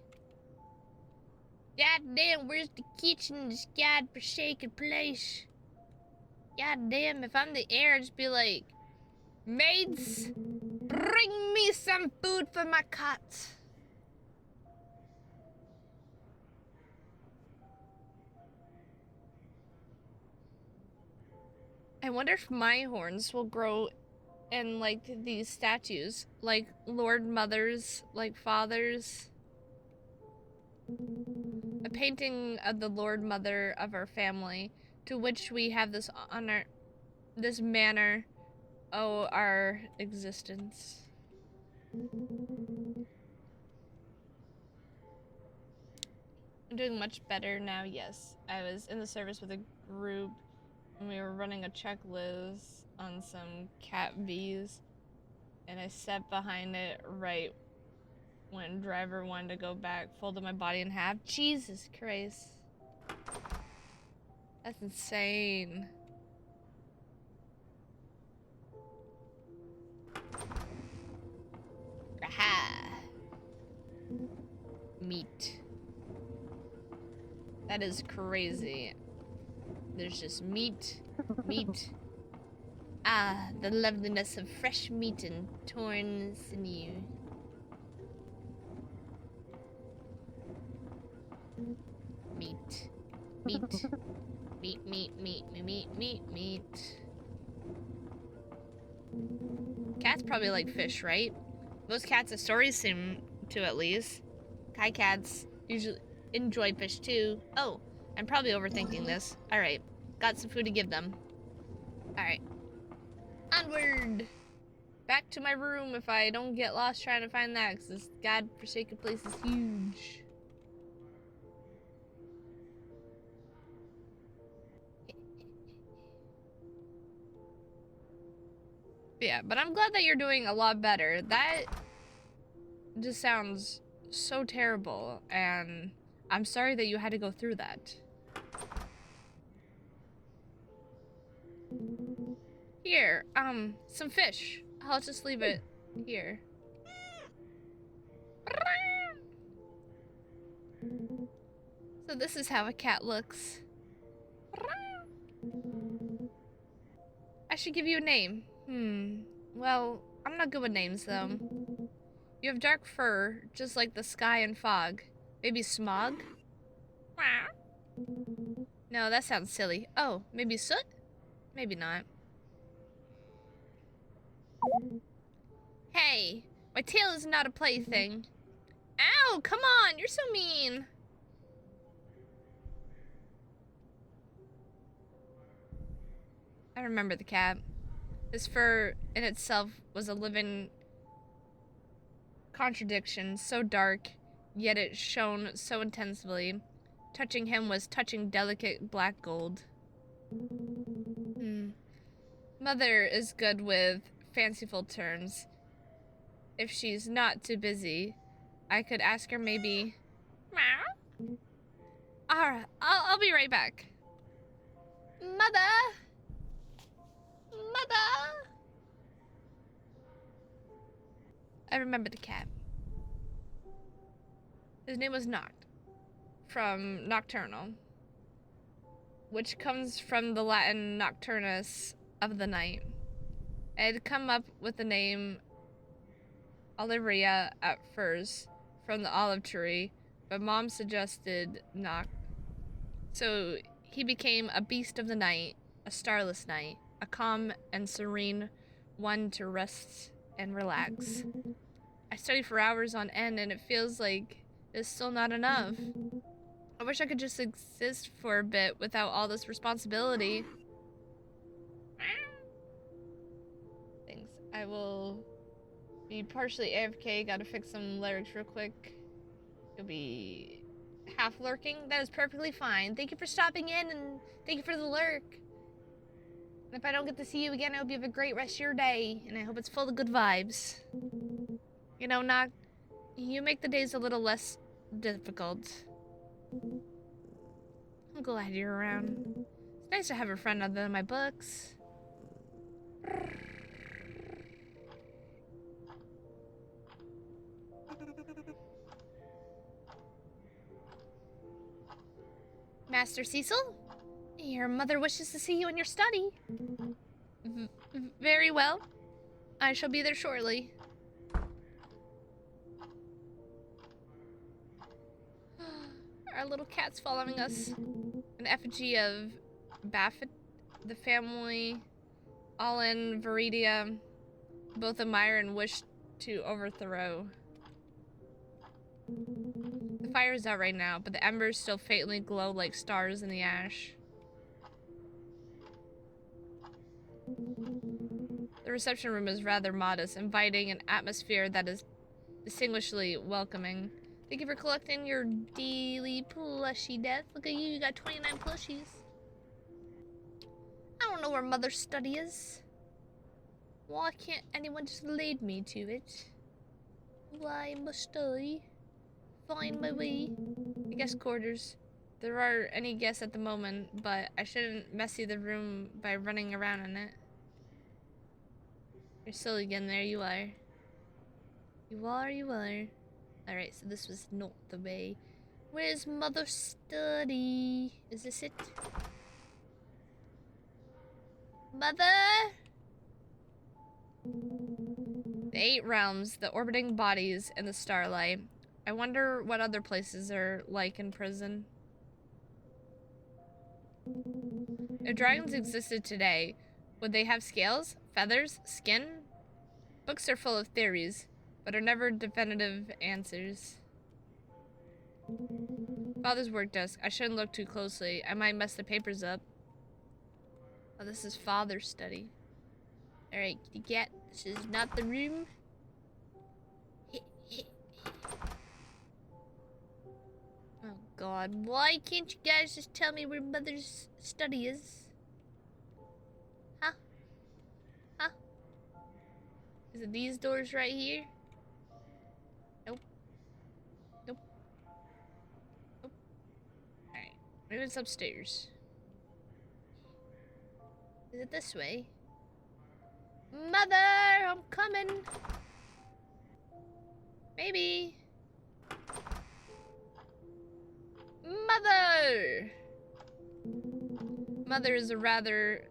God damn, where's the kitchen in this godforsaken place? God damn, if I'm the heir, I'd just be like, maids, bring me some food for my cat. I wonder if my horns will grow in, like, these statues. Like, Lord Mothers, like, fathers. A painting of the Lord Mother of our family, to which we have this honor, this manner, oh, our existence. I'm doing much better now, yes. I was in the service with a group, and we were running a checklist on some cat V's, and I sat behind it right when driver wanted to go back, folded my body in half. Jesus Christ. That's insane. Aha! Meat. That is crazy. There's just meat, meat. Ah, the loveliness of fresh meat and torn sinew. Meat. Meat. Meat, meat, meat, meat, meat, meat. Cats probably like fish, right? Most cats have stories seem to, at least. Kai cats usually enjoy fish too. Oh, I'm probably overthinking this. Alright, got some food to give them. Alright. Onward! Back to my room if I don't get lost trying to find that, because this godforsaken place is huge. Yeah, but I'm glad that you're doing a lot better. That just sounds so terrible, and I'm sorry that you had to go through that. Here, some fish. I'll just leave it here. So this is how a cat looks. I should give you a name. Well, I'm not good with names, though. You have dark fur, just like the sky and fog. Maybe smog? No, that sounds silly. Oh, maybe soot? Maybe not. Hey, my tail is not a plaything. Ow, come on, you're so mean. I remember the cat. His fur in itself was a living contradiction, so dark, yet it shone so intensely. Touching him was touching delicate black gold. Mother is good with fanciful terms. If she's not too busy, I could ask her maybe. Alright, I'll be right back. Mother! Mother! I remember the cat. His name was Noct, from nocturnal, which comes from the Latin nocturnus, of the night. I had come up with the name Olivia at first, from the olive tree, but Mom suggested Noct. So he became a beast of the night, a starless night, a calm and serene one to rest and relax. I study for hours on end, and it feels like it's still not enough. I wish I could just exist for a bit without all this responsibility. Thanks. I will be partially AFK. Gotta fix some lyrics real quick. You'll be half lurking. That is perfectly fine. Thank you for stopping in, and thank you for the lurk. And if I don't get to see you again, I hope you have a great rest of your day, and I hope it's full of good vibes. You know, Noct, you make the days a little less difficult. I'm glad you're around. It's nice to have a friend other than my books. Master Cecil? Your mother wishes to see you in your study. Very well. I shall be there shortly. Our little cat's following us. An effigy of Baffet, the family, all in Viridia, both admire and wish to overthrow. The fire is out right now, but the embers still faintly glow like stars in the ash. The reception room is rather modest, inviting an atmosphere that is distinguishedly welcoming. Thank you for collecting your daily plushie, Death. Look at you, you got 29 plushies. I don't know where Mother's study is. Why can't anyone just lead me to it? Why must I find my way? I guess quarters. There aren't any guests at the moment, but I shouldn't messy the room by running around in it. You're silly again, there you are. You are. Alright, so this was not the way. Where's Mother's study? Is this it? Mother? The 8 realms, the orbiting bodies, and the starlight. I wonder what other places are like in prison. If dragons existed today, would they have scales, feathers, skin? Books are full of theories, but are never definitive answers. Father's work desk. I shouldn't look too closely. I might mess the papers up. Oh, this is Father's study. Alright, kitty cat. This is not the room. Oh god, why can't you guys just tell me where Mother's study is? Huh? it these doors right here? Nope. Nope. Nope. Alright. Maybe it's upstairs. Is it this way? Mother, I'm coming. Maybe. Mother! Mother is a rather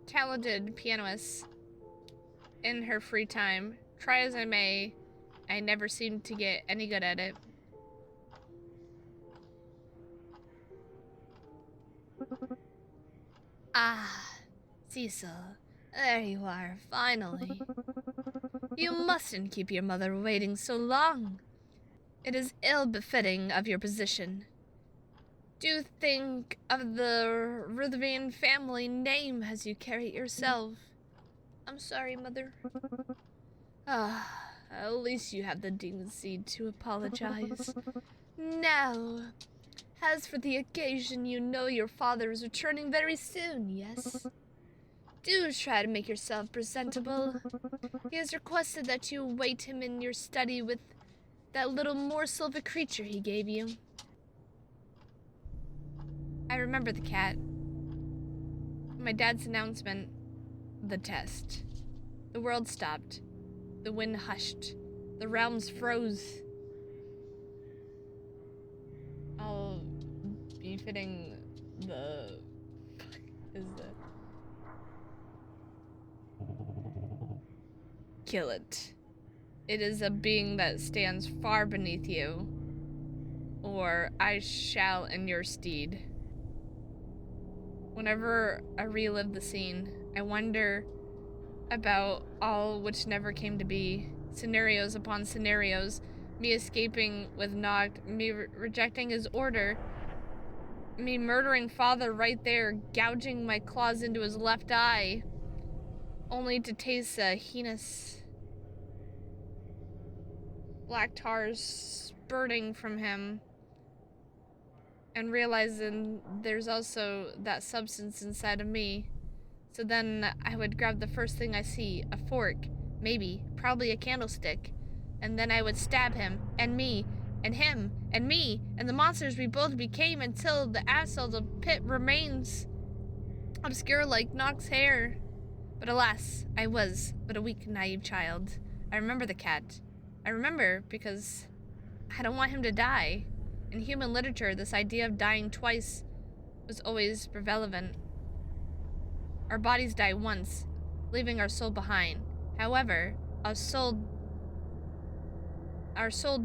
talented pianist in her free time. Try as I may, I never seem to get any good at it. Ah, Cecil, there you are, finally. You mustn't keep your mother waiting so long. It is ill-befitting of your position. Do think of the Ruthven family name as you carry it yourself. I'm sorry, Mother. Ah, at least you have the decency to apologize. Now, as for the occasion, you know your father is returning very soon, yes? Do try to make yourself presentable. He has requested that you await him in your study with that little morsel of a creature he gave you. I remember the cat. My dad's announcement. The test. The world stopped. The wind hushed. The realms froze. I'll be fitting the... is the... Kill it. It is a being that stands far beneath you. Or I shall in your stead. Whenever I relive the scene, I wonder about all which never came to be. Scenarios upon scenarios. Me escaping with Noct, me rejecting his order, me murdering father right there, gouging my claws into his left eye, only to taste a heinous black tar spurting from him. And realizing there's also that substance inside of me. So then I would grab the first thing I see, a fork, maybe, probably a candlestick, and then I would stab him, and me, and him, and me, and the monsters we both became until the asphalt of pit remains obscure like Noct's hair. But alas, I was but a weak, naive child. I remember the cat. I remember because I don't want him to die. In human literature, this idea of dying twice was always prevalent. Our bodies die once, leaving our soul behind. However, our soul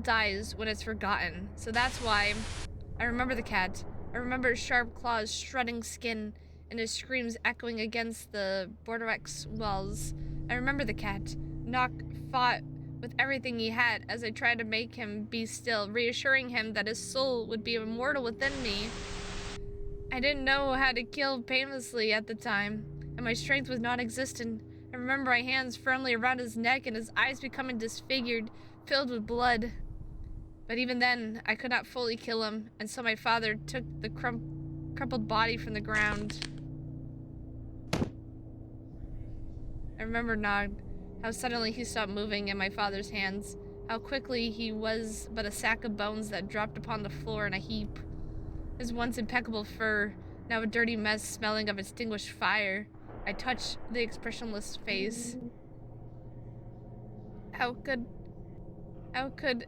dies when it's forgotten. So that's why I remember the cat. I remember his sharp claws shredding skin and his screams echoing against the Borderex walls. I remember the cat. Noct fought with everything he had as I tried to make him be still, reassuring him that his soul would be immortal within me. I didn't know how to kill painlessly at the time, and my strength was non-existent. I remember my hands firmly around his neck and his eyes becoming disfigured, filled with blood. But even then, I could not fully kill him, and so my father took the crumpled body from the ground. I remember Noct, how suddenly he stopped moving in my father's hands, how quickly he was but a sack of bones that dropped upon the floor in a heap. His once impeccable fur, now a dirty mess smelling of extinguished fire. I touched the expressionless face. How could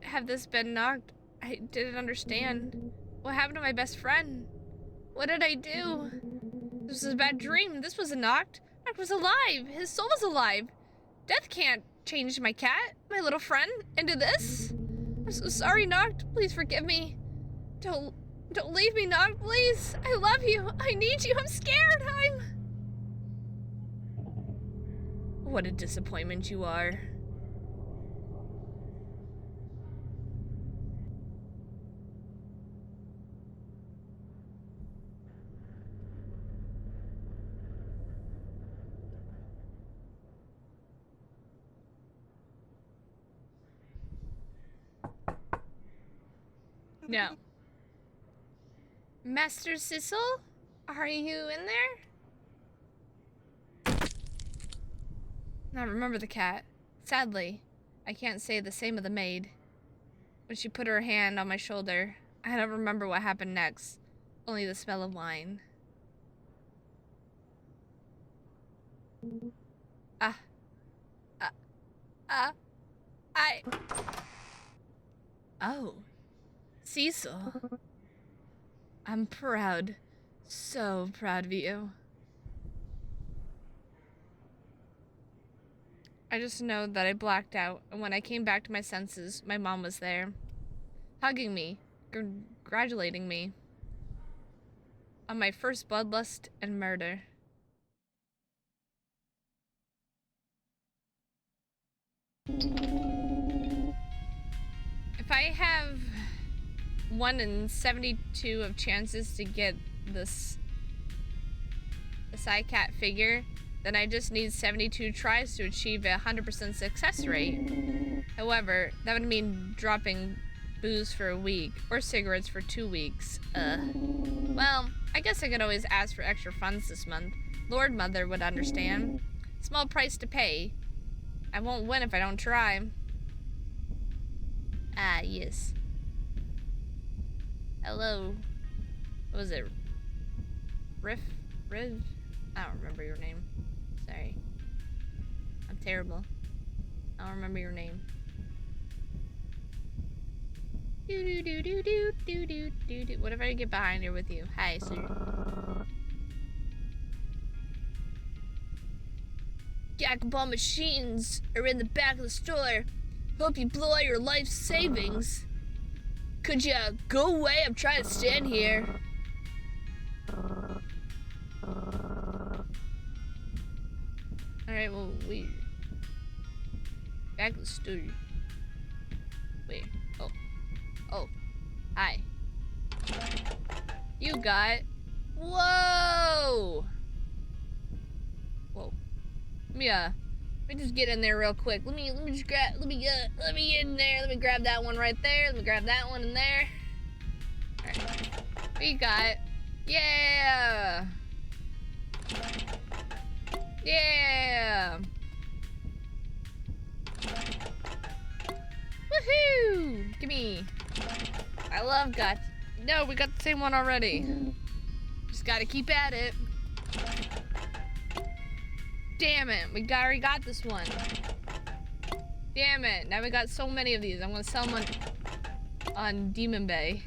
have this been Noct? I didn't understand. What happened to my best friend? What did I do? This was a bad dream. This was a Noct. Noct was alive. His soul was alive. Death can't change my cat, my little friend, into this. I'm so sorry, Noct. Please forgive me. Don't leave me, Noct, please. I love you. I need you. I'm scared. What a disappointment you are. No. Master Cecil? Are you in there? I remember the cat. Sadly, I can't say the same of the maid. When she put her hand on my shoulder, I don't remember what happened next. Only the smell of wine. Oh, Cecil. I'm proud. So proud of you. I just know that I blacked out, and when I came back to my senses, my mom was there. Hugging me, congratulating me on my first bloodlust and murder. If I have 1 in 72 of chances to get this cat figure, then I just need 72 tries to achieve a 100% success rate. However, that would mean dropping booze for a week or cigarettes for 2 weeks. Well, I guess I could always ask for extra funds this month. Lord Mother would understand. Small price to pay. I won't win if I don't try. Ah, yes. Hello. What was it? Riv? I don't remember your name. Sorry. I'm terrible. I don't remember your name. Do. What if I get behind here with you? Hi, sir. Gakaball machines are in the back of the store. Hope you blow out your life savings. Could ya go away? I'm trying to stand here. Alright, well, we... Back to the studio. Wait. Oh. Hi. You got... Whoa! Let me just get in there real quick. Let me get in there. Let me grab that one right there. Let me grab that one in there. Alright. We got... Yeah! Yeah! Woohoo! Gimme! I love guts. No, we got the same one already. Just gotta keep at it. Damn it, we already got this one. Damn it, now we got so many of these. I'm gonna sell them on Demon Bay.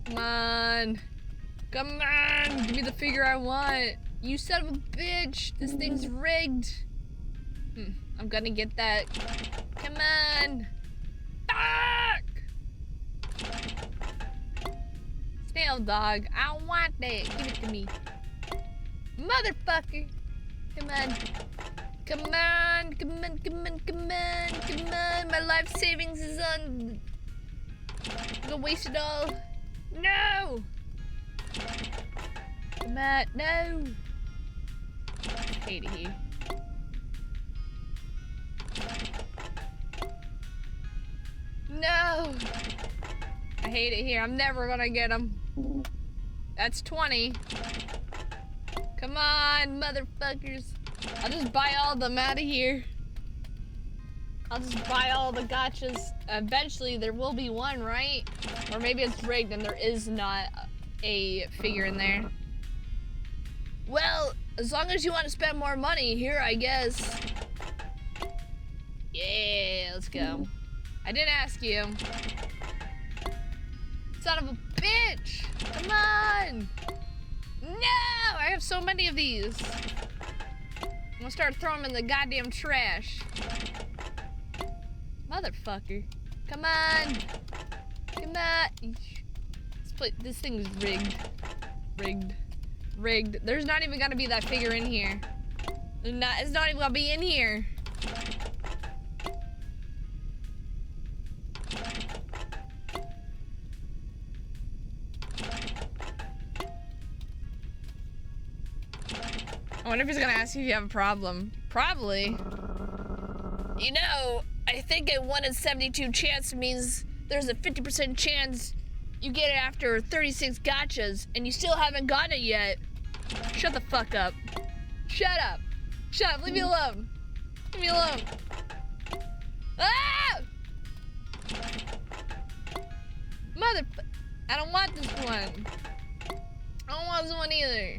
Come on. Come on, give me the figure I want. You son of a bitch, this thing's rigged. I'm gonna get that. Come on. Fuck! Snail dog, I want that. Give it to me. Motherfucker! Come on. Come on, come on, come on, come on, come on. My life savings is on. I'm gonna waste it all. No! Come on, no! I hate it here. No! I hate it here. I'm never gonna get them. That's 20. Come on, motherfuckers. I'll just buy all of them out of here. I'll just buy all the gotchas. Eventually, there will be one, right? Or maybe it's rigged and there is not a figure in there. Well, as long as you want to spend more money, here, I guess. Yeah, let's go. I didn't ask you. Son of a bitch! Come on! No! I have so many of these. I'm gonna start throwing them in the goddamn trash. Motherfucker. Come on! Come on! This thing's rigged. Rigged. There's not even gonna be that figure in here. It's not even gonna be in here. I wonder if he's gonna ask you if you have a problem. Probably. You know, I think a 1 in 72 chance means there's a 50% chance you get it after 36 gotchas and you still haven't got it yet. Shut the fuck up. Shut up. Shut up, leave me alone. Leave me alone. Ah! I don't want this one. I don't want this one either.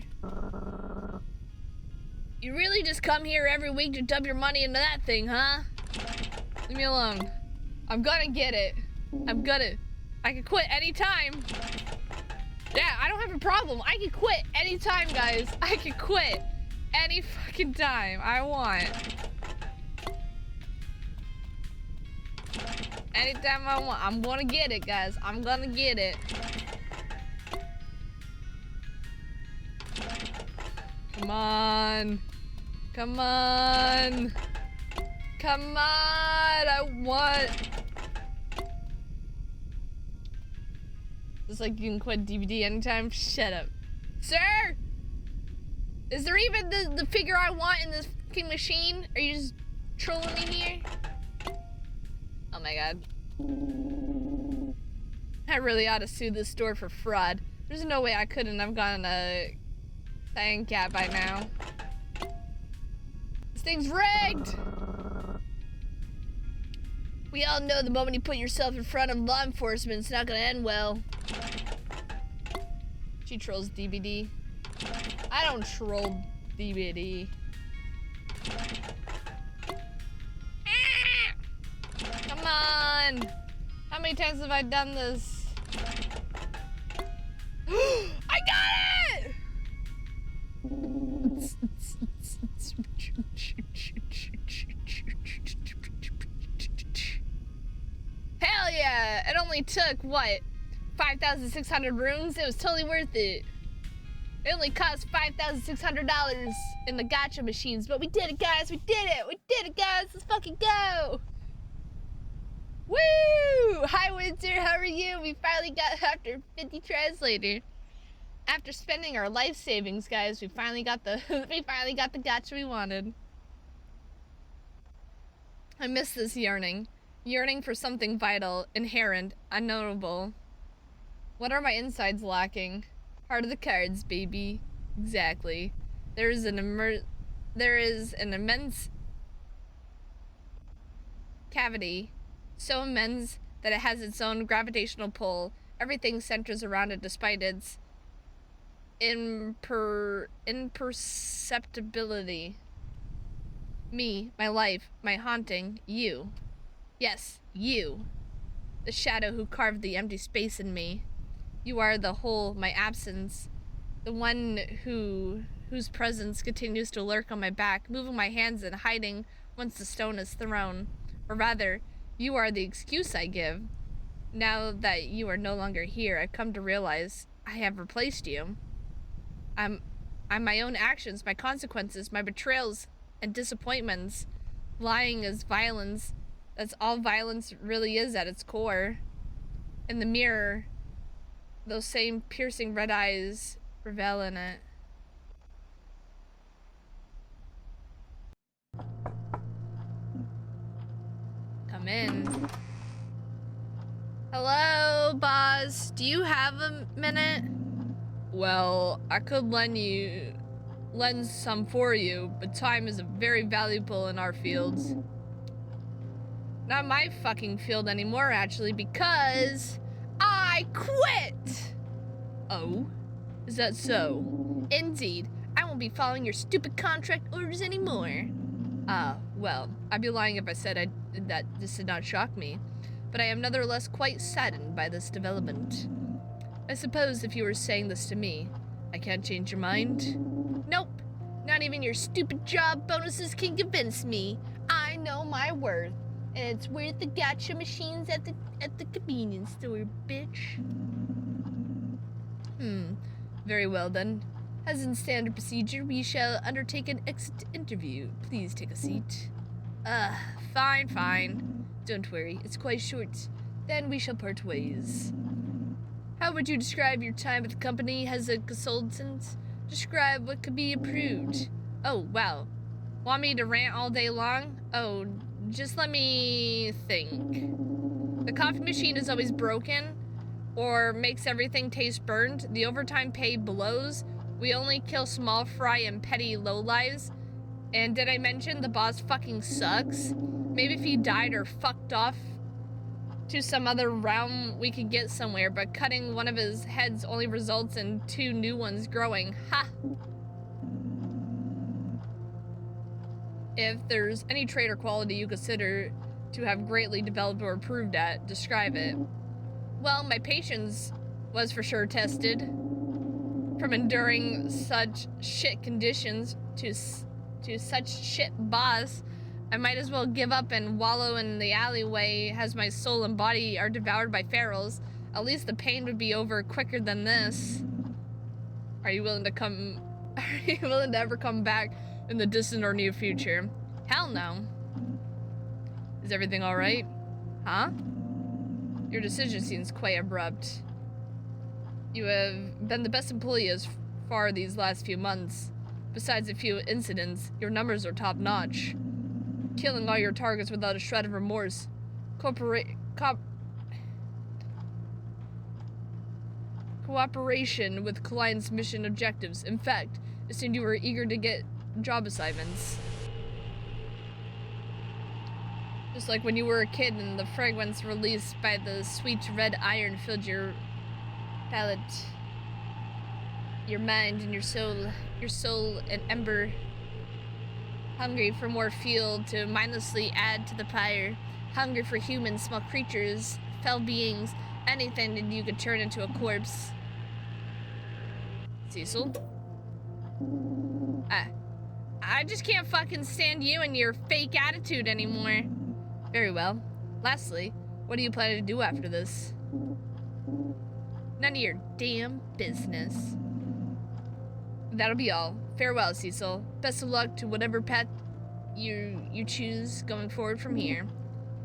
You really just come here every week to dump your money into that thing, huh? Leave me alone. I'm gonna get it. I can quit anytime. Yeah, I don't have a problem. I can quit anytime, guys. I can quit any fucking time I want. Anytime I want. I'm gonna get it, guys. I'm gonna get it. Come on. Come on. Come on. I want. Just like you can quit DVD anytime. Shut up. Sir! Is there even the figure I want in this fucking machine? Are you just trolling me here? Oh my god. I really ought to sue this store for fraud. There's no way I couldn't have gotten a cyan cat by now. This thing's rigged! We all know the moment you put yourself in front of law enforcement, it's not gonna end well. She trolls DBD. I don't troll DBD. Come on! How many times have I done this? I got it! Hell yeah! It only took, what, 5,600 runes? It was totally worth it. It only cost $5,600 in the gacha machines, but we did it, guys! We did it! We did it, guys! Let's fucking go! Woo! Hi, Winter, how are you? We finally got, after 50 tries later. After spending our life savings, guys, we finally got the gacha we wanted. I miss this yearning. Yearning for something vital, inherent, unknowable. What are my insides lacking? Heart of the cards, baby. Exactly. There is an immense cavity, so immense that it has its own gravitational pull. Everything centers around it despite its imperceptibility. Me, my life, my haunting, you. Yes, you. The shadow who carved the empty space in me. You are the whole, my absence. The one whose presence continues to lurk on my back, moving my hands and hiding once the stone is thrown. Or rather, you are the excuse I give. Now that you are no longer here, I've come to realize I have replaced you. I'm my own actions, my consequences, my betrayals and disappointments. Lying is violence. That's all violence really is at its core. In the mirror, those same piercing red eyes revel in it. Come in. Hello, boss. Do you have a minute? Well, I could lend some for you, but time is very valuable in our fields. Not my fucking field anymore, actually, because I quit! Oh? Is that so? Indeed. I won't be following your stupid contract orders anymore. Well, I'd be lying if I said that this did not shock me, but I am nevertheless quite saddened by this development. I suppose if you were saying this to me, I can't change your mind? Nope. Not even your stupid job bonuses can convince me. I know my worth. And it's worth the gacha machines at the convenience store, bitch. Very well then. As in standard procedure, we shall undertake an exit interview. Please take a seat. Fine. Don't worry, it's quite short. Then we shall part ways. How would you describe your time at the company as a consultant? Describe what could be improved. Oh, wow. Want me to rant all day long? Oh, just let me think. The coffee machine is always broken or makes everything taste burned. The overtime pay blows. We only kill small fry and petty lowlives. And did I mention the boss fucking sucks? Maybe if he died or fucked off to some other realm, we could get somewhere, but cutting one of his heads only results in 2 new ones growing. Ha! If there's any trait or quality you consider to have greatly developed or improved at, describe it. Well, my patience was for sure tested. From enduring such shit conditions to such shit boss, I might as well give up and wallow in the alleyway as my soul and body are devoured by ferals. At least the pain would be over quicker than this. Are you willing to ever come back in the distant or near future? Hell no. Is everything alright? Huh? Your decision seems quite abrupt. You have been the best employee as far these last few months. Besides a few incidents, your numbers are top-notch. Killing all your targets without a shred of remorse. Cooperation with clients' mission objectives. In fact, it seemed you were eager to get job assignments. Just like when you were a kid and the fragrance released by the sweet red iron filled your palate, your mind and your soul an ember, hungry for more fuel to mindlessly add to the fire, hungry for humans, small creatures, fell beings, anything that you could turn into a corpse. Cecil? I just can't fucking stand you and your fake attitude anymore. Very well. Lastly, what are you planning to do after this? None of your damn business. That'll be all. Farewell, Cecil. Best of luck to whatever path you choose going forward from here.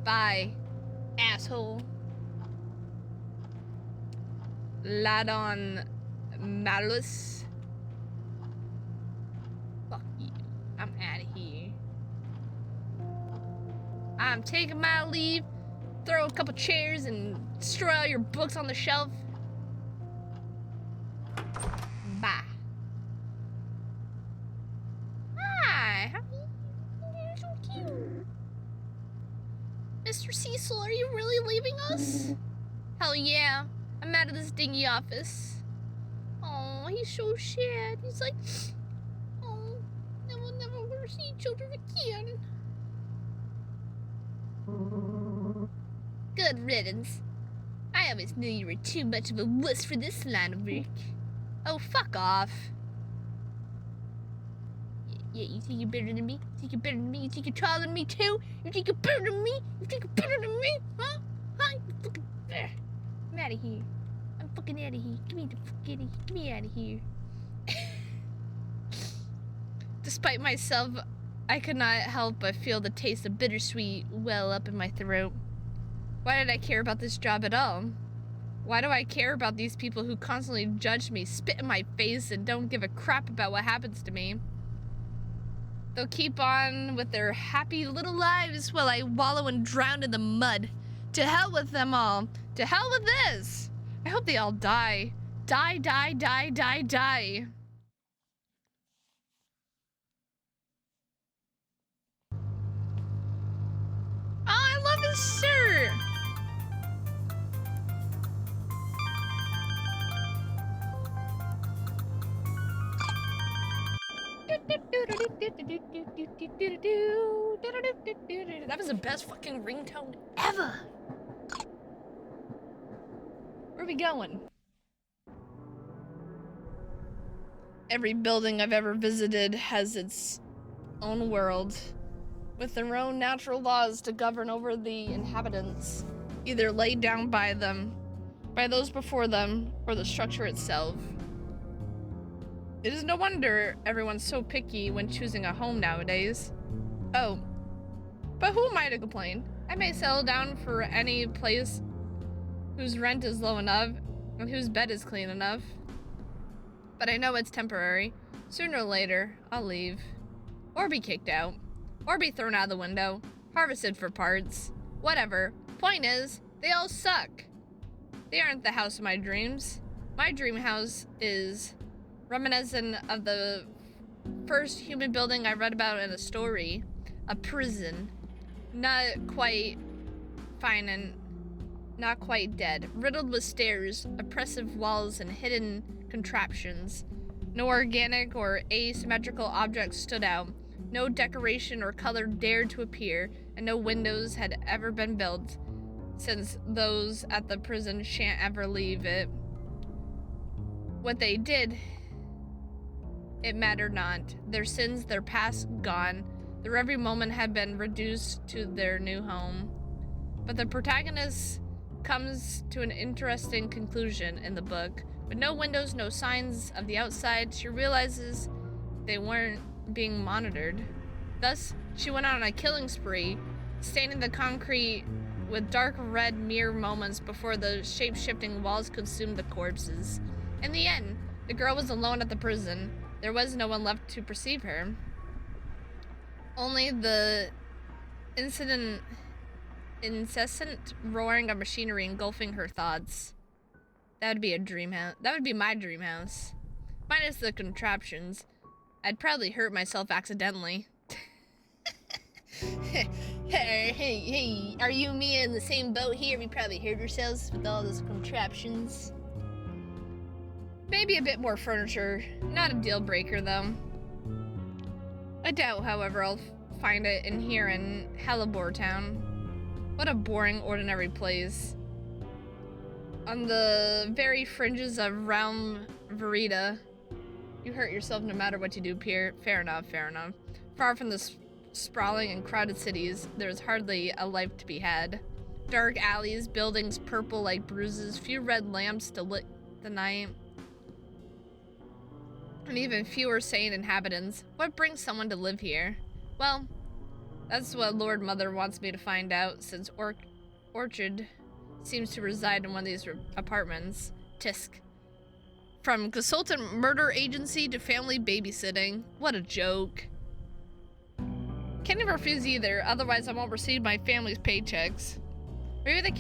Bye, asshole. Ladon Malus. Fuck you. I'm out of here. I'm taking my leave. Throw a couple chairs and destroy all your books on the shelf. Bye. Hi, how are you? You're so cute. Mr. Cecil, are you really leaving us? Hell yeah. I'm out of this dingy office. Oh, he's so sad. He's like, oh, we'll never see each other again. Good riddance. I always knew you were too much of a wuss for this line of work. Oh, fuck off. Yeah, you think you're better than me? You think you're better than me? You think you're taller than me too? You think you're better than me? You think you're better than me? Huh? Huh? You fucking... I'm out of here. I'm fucking out of here. Give me the fucking... Get me out of here. Despite myself, I could not help but feel the taste of bittersweet well up in my throat. Why did I care about this job at all? Why do I care about these people who constantly judge me, spit in my face, and don't give a crap about what happens to me? They'll keep on with their happy little lives while I wallow and drown in the mud. To hell with them all. To hell with this. I hope they all die. Die, die, die, die, die. Oh, I love his shirt. That was the best fucking ringtone ever. Where are we going? Every building I've ever visited has its own world, with their own natural laws to govern over the inhabitants, either laid down by them, by those before them, or the structure itself. It is no wonder everyone's so picky when choosing a home nowadays. Oh, but who am I to complain? I may settle down for any place whose rent is low enough and whose bed is clean enough. But I know it's temporary. Sooner or later, I'll leave. Or be kicked out. Or be thrown out the window. Harvested for parts. Whatever. Point is, they all suck. They aren't the house of my dreams. My dream house is reminiscent of the first human building I read about in a story. A prison. Not quite fine and not quite dead. Riddled with stairs, oppressive walls, and hidden contraptions. No organic or asymmetrical objects stood out. No decoration or color dared to appear, and no windows had ever been built, since those at the prison shan't ever leave it. What they did, it mattered not. Their sins, their past gone. Their every moment had been reduced to their new home. But the protagonist comes to an interesting conclusion in the book. With no windows, no signs of the outside, she realizes they weren't being monitored. Thus, she went on a killing spree, staining the concrete with dark red mere moments before the shape-shifting walls consumed the corpses. In the end, the girl was alone at the prison. There was no one left to perceive her. Only the incessant roaring of machinery engulfing her thoughts. That would be a dream house. That would be my dream house. Minus the contraptions. I'd probably hurt myself accidentally. Hey, are you and me in the same boat here? We probably hurt ourselves with all those contraptions. Maybe a bit more furniture. Not a deal breaker, though. I doubt, however, I'll find it in here in Hellebore Town. What a boring, ordinary place. On the very fringes of Realm Verita. You hurt yourself no matter what you do, Pierre. Fair enough, fair enough. Far from the sprawling and crowded cities, there's hardly a life to be had. Dark alleys, buildings purple like bruises, few red lamps to lit the night, and even fewer sane inhabitants. What brings someone to live here? Well, that's what Lord Mother wants me to find out, since Orchard seems to reside in one of these apartments. Tisk. From consultant murder agency to family babysitting. What a joke. Can't even refuse either, otherwise I won't receive my family's paychecks. Maybe the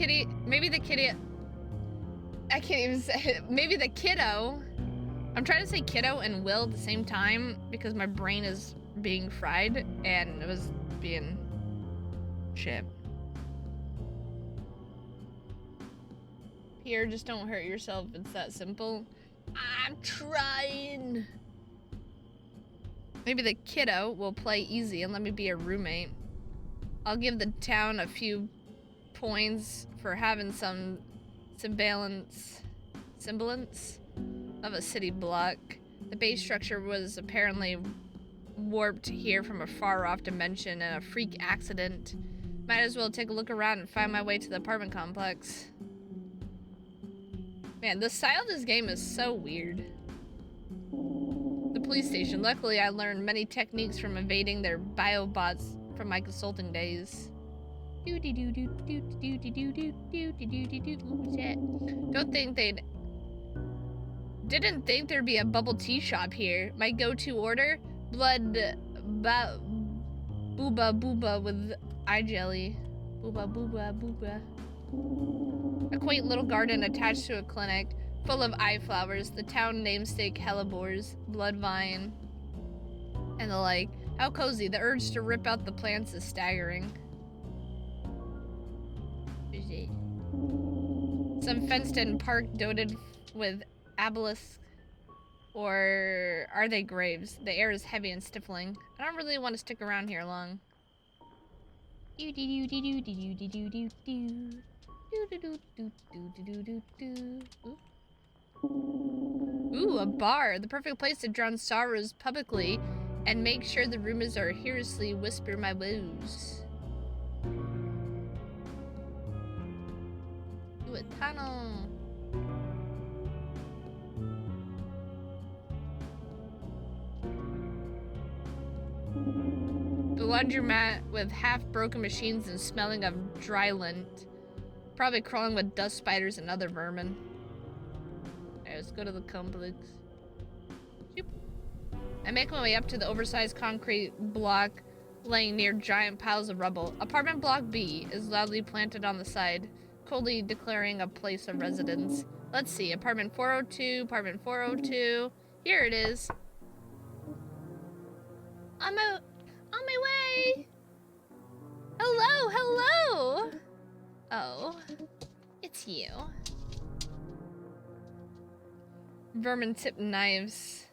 kiddo. I'm trying to say kiddo and Will at the same time because my brain is being fried and it was being shit. Here, just don't hurt yourself. It's that simple. I'm trying. Maybe the kiddo will play easy and let me be a roommate. I'll give the town a few points for having some semblance of a city block. The base structure was apparently warped here from a far-off dimension in a freak accident. Might as well take a look around and find my way to the apartment complex. Man, the style of this game is so weird. The police station. Luckily, I learned many techniques from evading their biobots from my consulting days. Didn't think there'd be a bubble tea shop here. My go-to order? Blood booba with eye jelly. Booba. A quaint little garden attached to a clinic, full of eye flowers, the town namesake hellebores, blood vine, and the like. How cozy. The urge to rip out the plants is staggering. Some fenced-in park dotted with obelisks, or are they graves? The air is heavy and stifling. I don't really want to stick around here long. Ooh, a bar. The perfect place to drown sorrows publicly and make sure the rumors are hearsay whisper my woes. Ooh, a tunnel. The laundromat with half-broken machines and smelling of dry lint. Probably crawling with dust spiders and other vermin. Okay, let's go to the complex. Shoop. I make my way up to the oversized concrete block laying near giant piles of rubble. Apartment block B is loudly planted on the side, coldly declaring a place of residence. Let's see, apartment 402, apartment 402. Here it is. On my way. Hello, hello. Oh, it's you. Vermin tipped knives.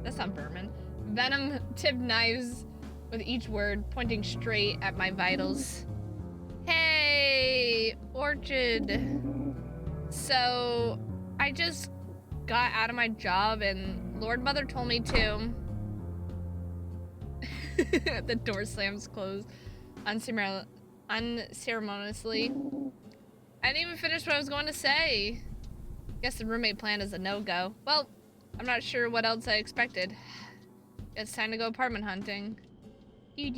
That's not vermin. Venom tipped knives with each word pointing straight at my vitals. Hey, Orchid. So, I just got out of my job and Lord Mother told me to. The door slams closed unceremoniously. I didn't even finish what I was going to say. Guess the roommate plan is a no-go. Well, I'm not sure what else I expected. It's time to go apartment hunting. I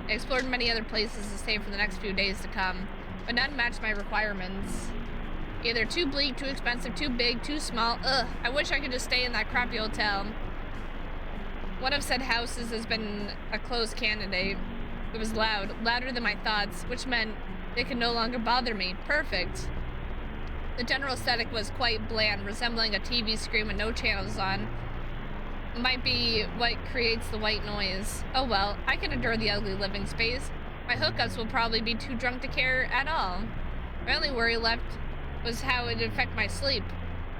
explored many other places to stay for the next few days to come, but none matched my requirements. Either too bleak, too expensive, too big, too small. Ugh, I wish I could just stay in that crappy hotel. One of said houses has been a close candidate. It was loud, louder than my thoughts, which meant they could no longer bother me. Perfect. The general aesthetic was quite bland, resembling a TV screen with no channels on. Might be what creates the white noise. Oh well, I can endure the ugly living space. My hookups will probably be too drunk to care at all. My only worry left was how it'd affect my sleep.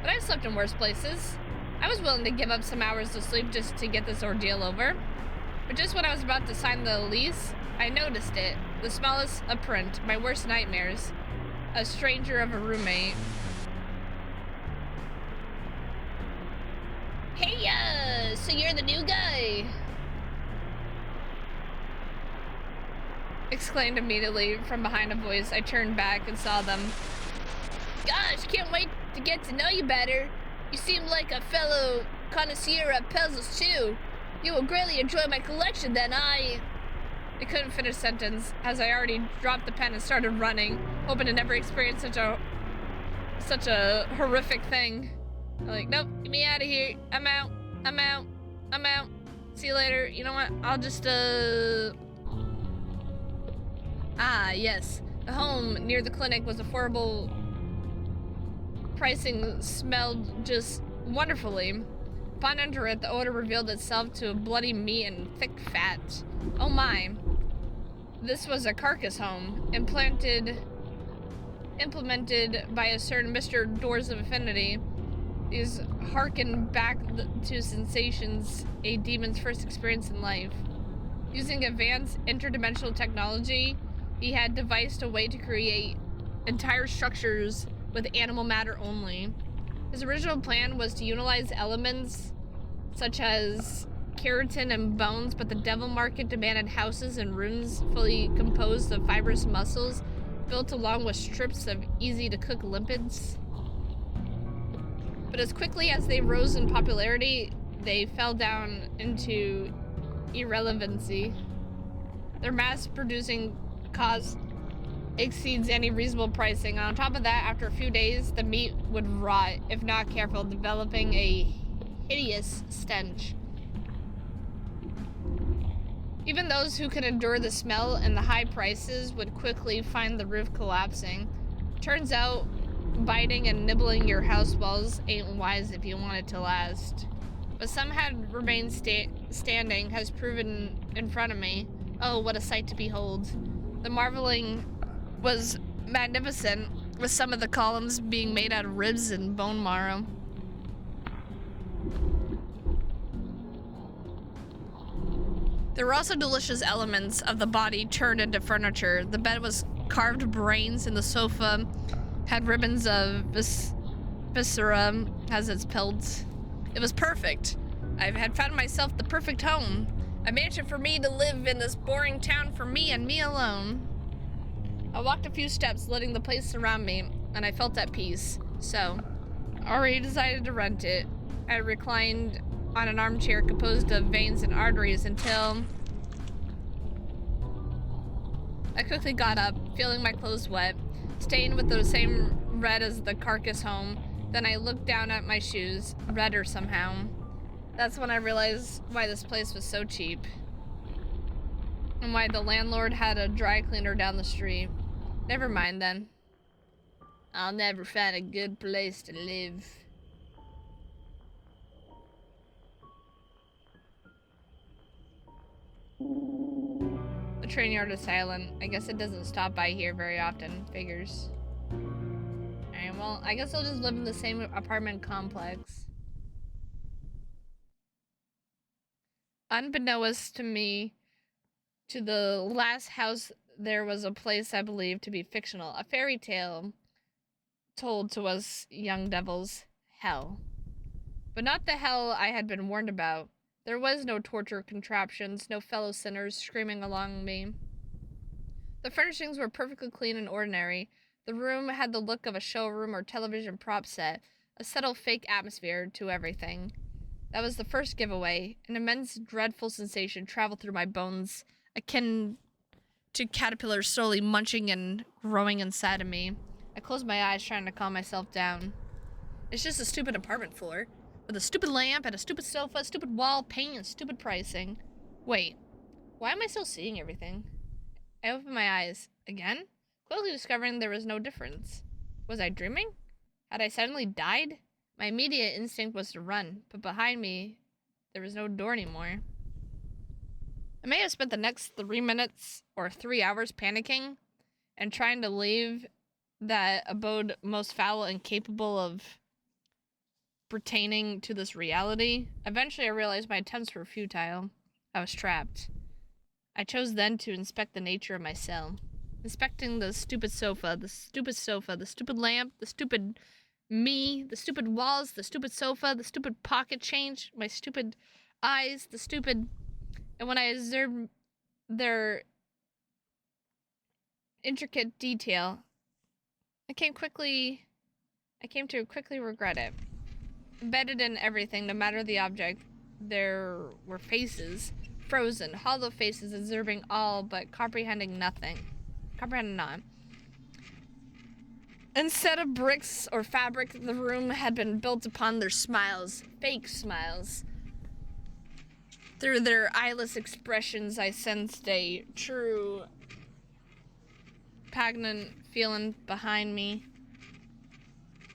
But I've slept in worse places. I was willing to give up some hours of sleep just to get this ordeal over. But just when I was about to sign the lease, I noticed it. The smallest of print, my worst nightmares. A stranger of a roommate. Hey, so you're the new guy? Exclaimed immediately from behind a voice. I turned back and saw them. Gosh, can't wait to get to know you better. You seem like a fellow connoisseur of puzzles too. You will greatly enjoy my collection then. I couldn't finish sentence as I already dropped the pen and started running, hoping to never experience such a horrific thing. I'm like, nope, get me out of here. I'm out. See you later. You know what? I'll just Ah, yes. The home near the clinic was affordable. Pricing smelled just wonderfully. Upon entering it, the odor revealed itself to a bloody meat and thick fat. Oh my. This was a carcass home, implemented by a certain Mr. Doors of Affinity. These harken back to sensations a demon's first experience in life. Using advanced interdimensional technology, he had devised a way to create entire structures with animal matter only. His original plan was to utilize elements such as keratin and bones, but the devil market demanded houses and rooms fully composed of fibrous muscles built along with strips of easy-to-cook lipids. But as quickly as they rose in popularity, they fell down into irrelevancy. Their mass-producing cost exceeds any reasonable pricing. On top of that, after a few days, the meat would rot if not careful, developing a hideous stench. Even those who could endure the smell and the high prices would quickly find the roof collapsing. Turns out, biting and nibbling your house walls ain't wise if you want it to last. But some had remained standing, has proven in front of me. Oh, what a sight to behold. The marveling was magnificent, with some of the columns being made out of ribs and bone marrow. There were also delicious elements of the body turned into furniture. The bed was carved brains, and the sofa had ribbons of viscera as its pelts. It was perfect. I had found myself the perfect home. A mansion for me to live in this boring town for me and me alone. I walked a few steps, letting the place surround me, and I felt at peace. So, already decided to rent it. I reclined on an armchair composed of veins and arteries until I quickly got up, feeling my clothes wet, stained with the same red as the carcass home. Then I looked down at my shoes, redder somehow. That's when I realized why this place was so cheap. And why the landlord had a dry cleaner down the street. Never mind then. I'll never find a good place to live. The train yard is silent. I guess it doesn't stop by here very often. Figures. Alright, well, I guess I'll just live in the same apartment complex. Unbeknownst to me, to the last house, there was a place I believed to be fictional. A fairy tale told to us young devils. Hell. But not the hell I had been warned about. There was no torture contraptions, no fellow sinners screaming along me. The furnishings were perfectly clean and ordinary. The room had the look of a showroom or television prop set, a subtle fake atmosphere to everything. That was the first giveaway. An immense, dreadful sensation traveled through my bones, akin to caterpillars slowly munching and growing inside of me. I closed my eyes, trying to calm myself down. It's just a stupid apartment floor, with a stupid lamp and a stupid sofa, stupid wall paint, and stupid pricing. Wait, why am I still seeing everything? I opened my eyes again, quickly discovering there was no difference. Was I dreaming? Had I suddenly died? My immediate instinct was to run, but behind me, there was no door anymore. I may have spent the next 3 minutes or 3 hours panicking and trying to leave that abode most foul and capable of pertaining to this reality. Eventually, I realized my attempts were futile. I was trapped. I chose then to inspect the nature of my cell. Inspecting the stupid sofa, the stupid lamp, the stupid me, the stupid walls, the stupid sofa, the stupid pocket change, my stupid eyes, the stupid... And when I observed their intricate detail, I came to quickly regret it. Embedded in everything, no matter the object, there were faces, frozen, hollow faces observing all but comprehending nothing. Comprehending none. Instead of bricks or fabric, the room had been built upon their smiles, fake smiles. Through their eyeless expressions, I sensed a true poignant feeling behind me.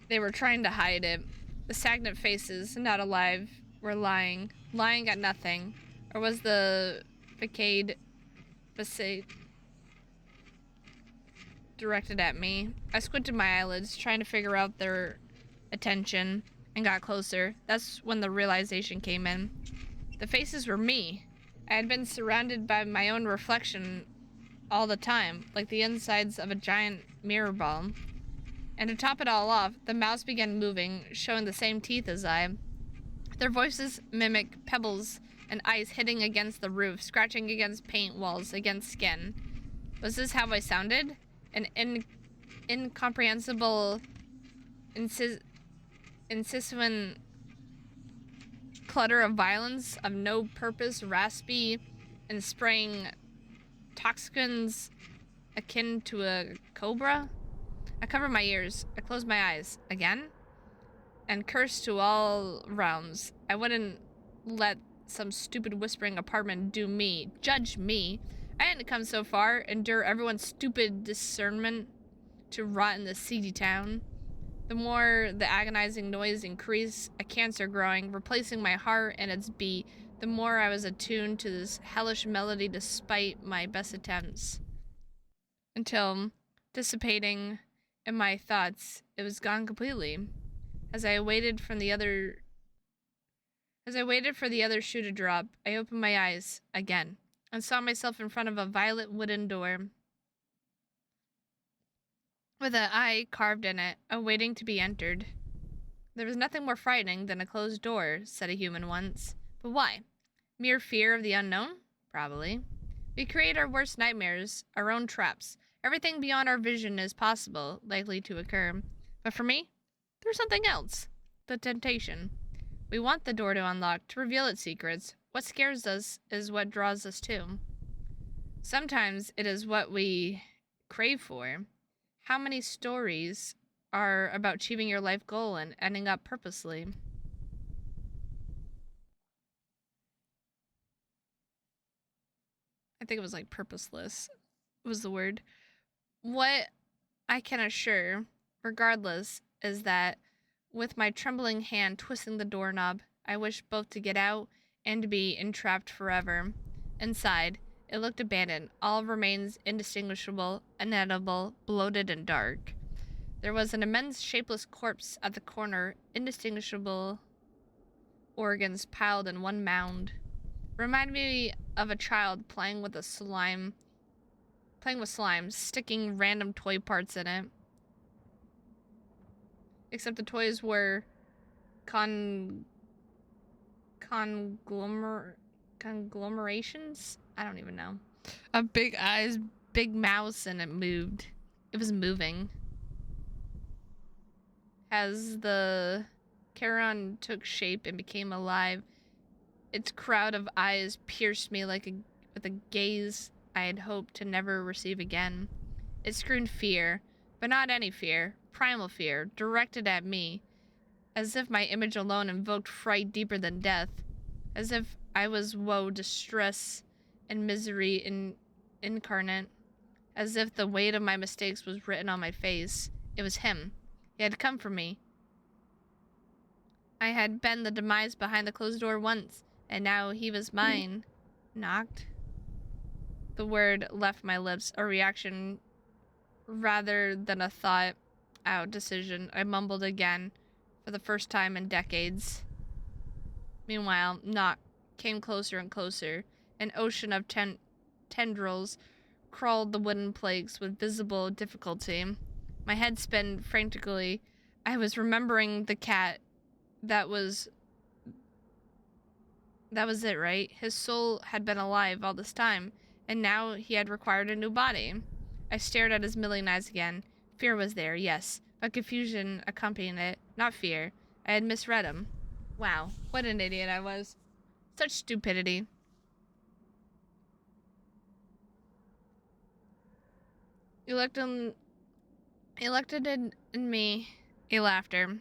They were trying to hide it. The stagnant faces, not alive, were lying at nothing. Or was the facade directed at me? I squinted my eyelids, trying to figure out their attention, and got closer. That's when the realization came in. The faces were me. I had been surrounded by my own reflection all the time, like the insides of a giant mirror ball. And to top it all off, the mouse began moving, showing the same teeth as I. Their voices mimic pebbles and ice hitting against the roof, scratching against paint walls, against skin. Was this how I sounded? An incomprehensible, incessant clutter of violence, of no purpose, raspy, and spraying toxicants akin to a cobra? I covered my ears. I closed my eyes. Again? And cursed to all realms. I wouldn't let some stupid whispering apartment do me. Judge me. I hadn't come so far. Endure everyone's stupid discernment to rot in this seedy town. The more the agonizing noise increased, a cancer growing, replacing my heart and its beat, the more I was attuned to this hellish melody despite my best attempts. Until, dissipating in my thoughts, it was gone completely. As I waited for the other shoe to drop, I opened my eyes again and saw myself in front of a violet wooden door with an eye carved in it, awaiting to be entered. There was nothing more frightening than a closed door, said a human once. But why? Mere fear of the unknown? Probably. We create our worst nightmares, our own traps. Everything beyond our vision is possible, likely to occur. But for me, there's something else. The temptation. We want the door to unlock, to reveal its secrets. What scares us is what draws us to. Sometimes it is what we crave for. How many stories are about achieving your life goal and ending up purposely? I think it was like purposeless was the word. What I can assure, regardless, is that with my trembling hand twisting the doorknob, I wish both to get out and to be entrapped forever. Inside, It looked abandoned, all remains indistinguishable, inedible, bloated, and dark. There was an immense shapeless corpse at the corner, indistinguishable organs piled in one mound. Reminded me of a child playing with slime, sticking random toy parts in it. Except the toys were conglomerations? I don't even know. Of big eyes, big mouths, and it moved. It was moving. As the Charon took shape and became alive, its crowd of eyes pierced me with a gaze I had hoped to never receive again. It screamed fear, but not any fear, primal fear, directed at me, as if my image alone invoked fright deeper than death, as if I was woe, distress, and misery incarnate, as if the weight of my mistakes was written on my face. It was him. He had come for me. I had been the demise behind the closed door once, and now he was mine. Knocked? The word left my lips, a reaction rather than a thought-out decision. I mumbled again, for the first time in decades. Meanwhile, knock came closer and closer. An ocean of tendrils crawled the wooden planks with visible difficulty. My head spun frantically. I was remembering the cat. That was it, right? His soul had been alive all this time, and now he had required a new body. I stared at his milling eyes again. Fear was there, yes, but confusion accompanied it, not fear. I had misread him. Wow, what an idiot I was. Such stupidity. Elected in me a laughter.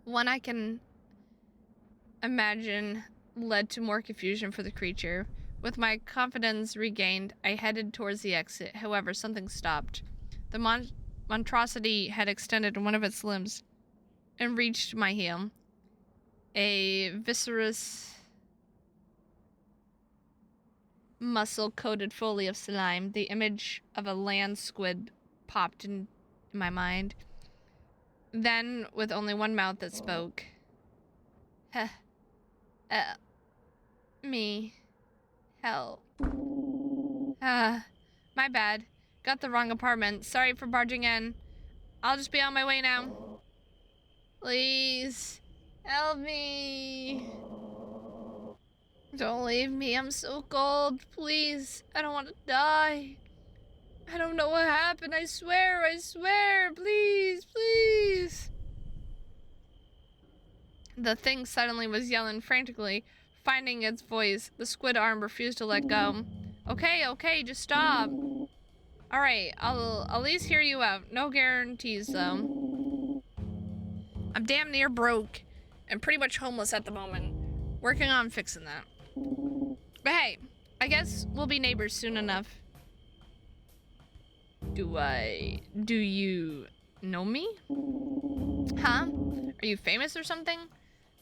One I can imagine led to more confusion for the creature. With my confidence regained, I headed towards the exit. However, something stopped. The monstrosity had extended one of its limbs and reached my heel. A viscerous muscle coated fully of slime. The image of a land squid popped in my mind. Then, with only one mouth that spoke. Me. Help. My bad. Got the wrong apartment. Sorry for barging in. I'll just be on my way now. Please. Help me. Don't leave me. I'm so cold. Please. I don't want to die. I don't know what happened. I swear. Please, please. The thing suddenly was yelling frantically, finding its voice. The squid arm refused to let go. Okay, just stop. Alright, I'll at least hear you out. No guarantees, though. I'm damn near broke and pretty much homeless at the moment. Working on fixing that. But hey, I guess we'll be neighbors soon enough. Do you know me? Huh? Are you famous or something?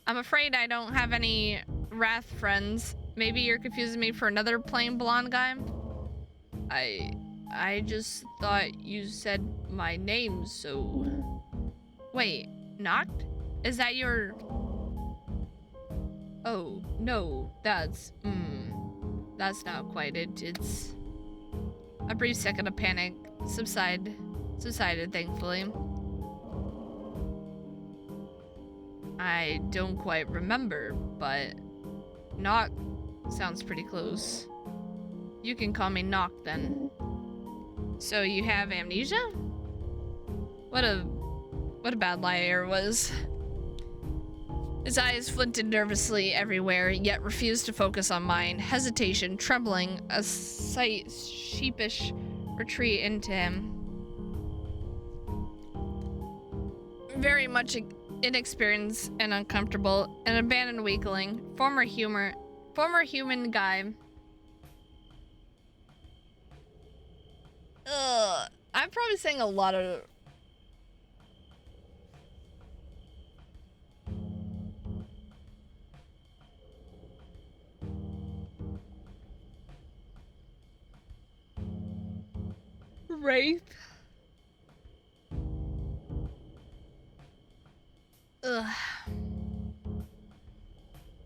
I'm afraid I don't have any wrath friends. Maybe you're confusing me for another plain blonde guy? I just thought you said my name, so... Wait, knocked? Is that your... Oh, no, that's not quite it. It's... A brief second of panic subsided, thankfully. I don't quite remember, but Knock sounds pretty close. You can call me Knock then. So you have amnesia? What a bad liar was. His eyes flinted nervously everywhere, yet refused to focus on mine. Hesitation, trembling, a slight sheepish retreat into him. Very much inexperienced and uncomfortable, an abandoned weakling, former human guy. I'm probably saying a lot of... Wraith. Ugh.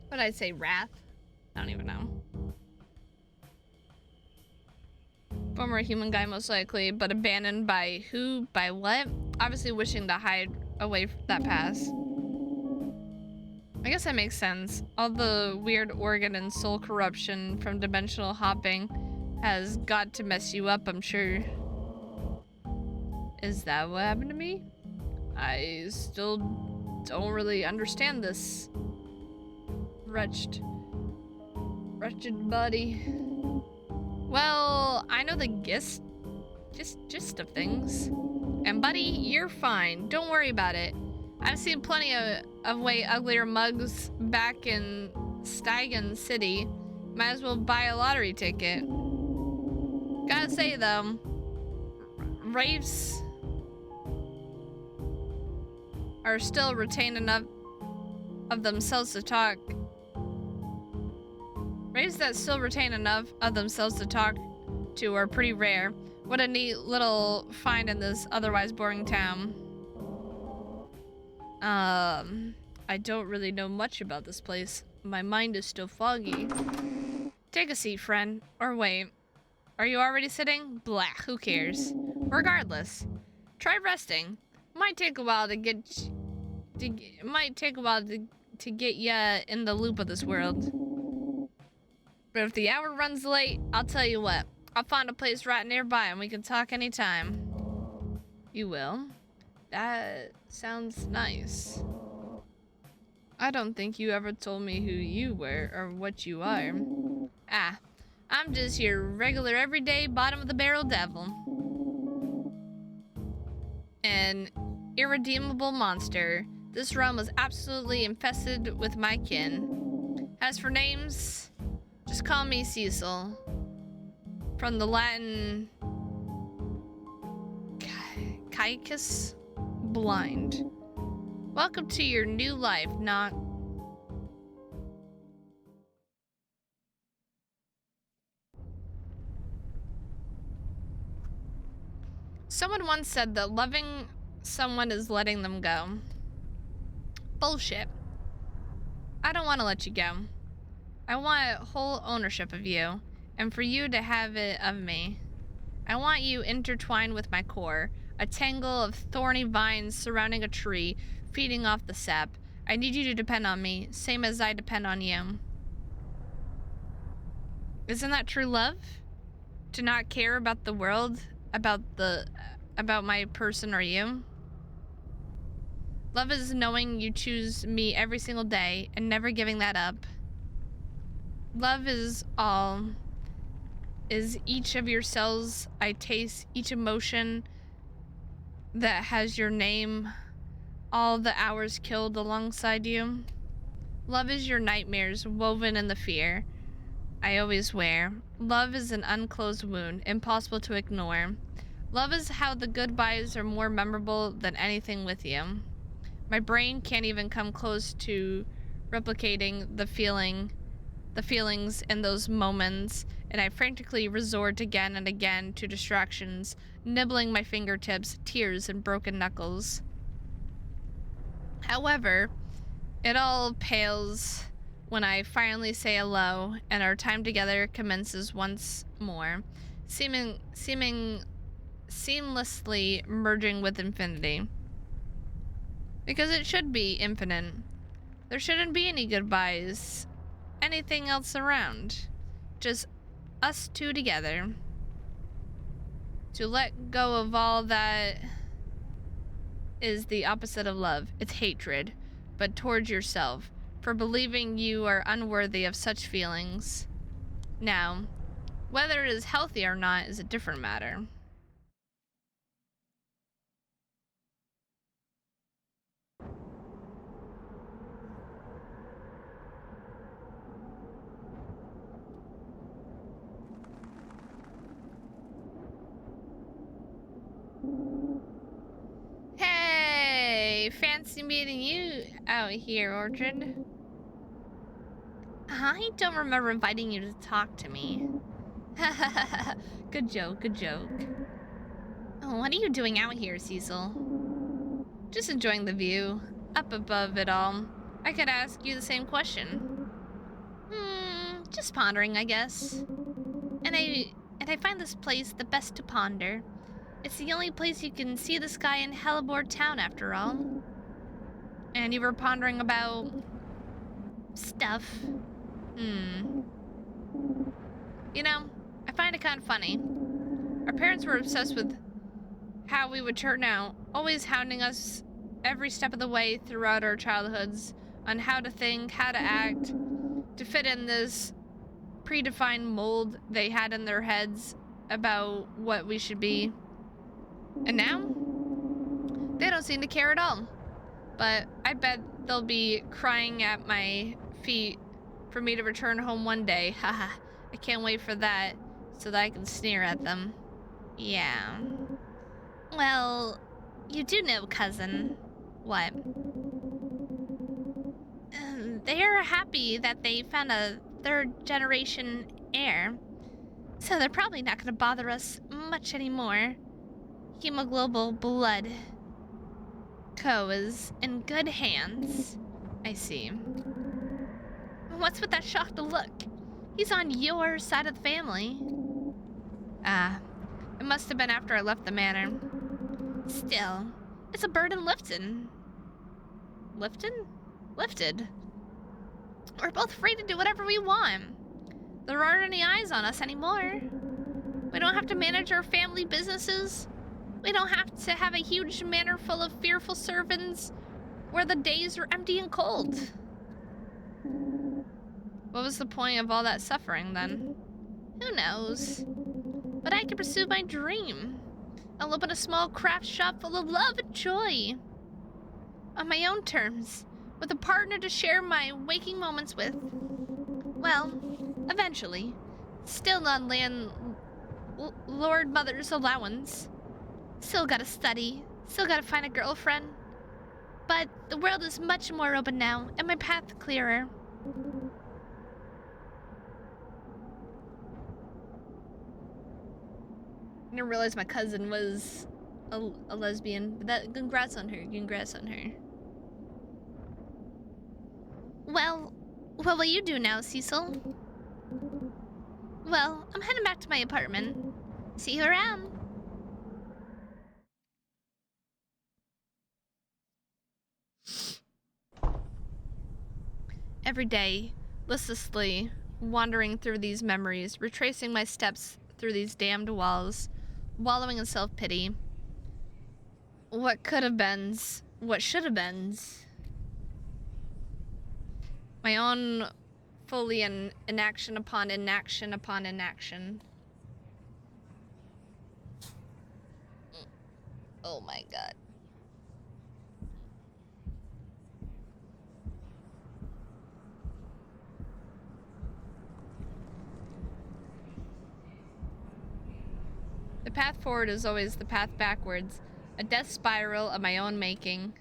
What'd I say? Wrath? I don't even know. Former human guy, most likely, but abandoned by who? By what? Obviously wishing to hide away from that past. I guess that makes sense. All the weird organ and soul corruption from dimensional hopping has got to mess you up, I'm sure. Is that what happened to me? I still don't really understand this. Wretched body. Well, I know the gist of things. And buddy, you're fine. Don't worry about it. I've seen plenty of way uglier mugs back in Steigen City. Might as well buy a lottery ticket. Gotta say though, wraiths are still retain enough of themselves to talk. Wraiths that still retain enough of themselves to talk to are pretty rare. What a neat little find in this otherwise boring town. I don't really know much about this place. My mind is still foggy. Take a seat, friend. Or wait. Are you already sitting? Blah, who cares? Regardless, try resting. Might take a while to get ya in the loop of this world. But if the hour runs late, I'll tell you what. I'll find a place right nearby and we can talk anytime. You will? That sounds nice. I don't think you ever told me who you were or what you are. Ah, I'm just your regular everyday bottom of the barrel devil. An irredeemable monster. This realm is absolutely infested with my kin. As for names, just call me Cecil. From the Latin caecus, blind. Welcome to your new life, not... Someone once said that loving someone is letting them go. Bullshit. I don't want to let you go. I want whole ownership of you, and for you to have it of me. I want you intertwined with my core, a tangle of thorny vines surrounding a tree, feeding off the sap. I need you to depend on me, same as I depend on you. Isn't that true love? To not care about the world, about my person or you? Love is knowing you choose me every single day and never giving that up. Love is each of your cells I taste, each emotion that has your name, all the hours killed alongside you. Love is your nightmares woven in the fear I always wear. Love is an unclosed wound, impossible to ignore. Love is how the goodbyes are more memorable than anything with you. My brain can't even come close to replicating the feelings in those moments, and I frantically resort again and again to distractions, nibbling my fingertips, tears, and broken knuckles. However, it all pales when I finally say hello and our time together commences once more, seamlessly merging with infinity. Because it should be infinite. There shouldn't be any goodbyes, anything else around. Just us two together. To let go of all that is the opposite of love. It's hatred, but towards yourself, for believing you are unworthy of such feelings. Now, whether it is healthy or not is a different matter. Hey, fancy meeting you out here, Orchard. I don't remember inviting you to talk to me. Good joke, good joke. Oh, what are you doing out here, Cecil? Just enjoying the view. Up above it all. I could ask you the same question. Just pondering, I guess. And I find this place the best to ponder. It's the only place you can see the sky in Hellebore town, after all. And you were pondering about stuff. You know, I find it kind of funny. Our parents were obsessed with how we would turn out, always hounding us every step of the way throughout our childhoods on how to think, how to act, to fit in this predefined mold they had in their heads about what we should be. And now, they don't seem to care at all. But I bet they'll be crying at my feet for me to return home one day. Haha, I can't wait for that, so that I can sneer at them. Yeah. Well, you do know, cousin. What? They're happy that they found a third-generation heir, so they're probably not gonna bother us much anymore. Hemoglobal Blood Co. is in good hands. I see. What's with that shocked look? He's on your side of the family. It must have been after I left the manor. Still, it's a burden lifted. Lifted? We're both free to do whatever we want. There aren't any eyes on us anymore. We don't have to manage our family businesses. We don't have to have a huge manor full of fearful servants where the days are empty and cold. What was the point of all that suffering then? Who knows? But I can pursue my dream. I'll open a small craft shop full of love and joy. On my own terms, with a partner to share my waking moments with. Well, eventually. Still on Lord Mother's allowance. Still gotta study, still gotta find a girlfriend. But the world is much more open now, and my path clearer. I didn't realize my cousin was a lesbian, but congrats on her, congrats on her. Well, what will you do now, Cecil? Well, I'm heading back to my apartment. See you around. Every day, listlessly wandering through these memories, retracing my steps through these damned walls, wallowing in self-pity. What could have been, what should have been. My own fully inaction upon inaction upon inaction. Oh my god. The path forward is always the path backwards, a death spiral of my own making.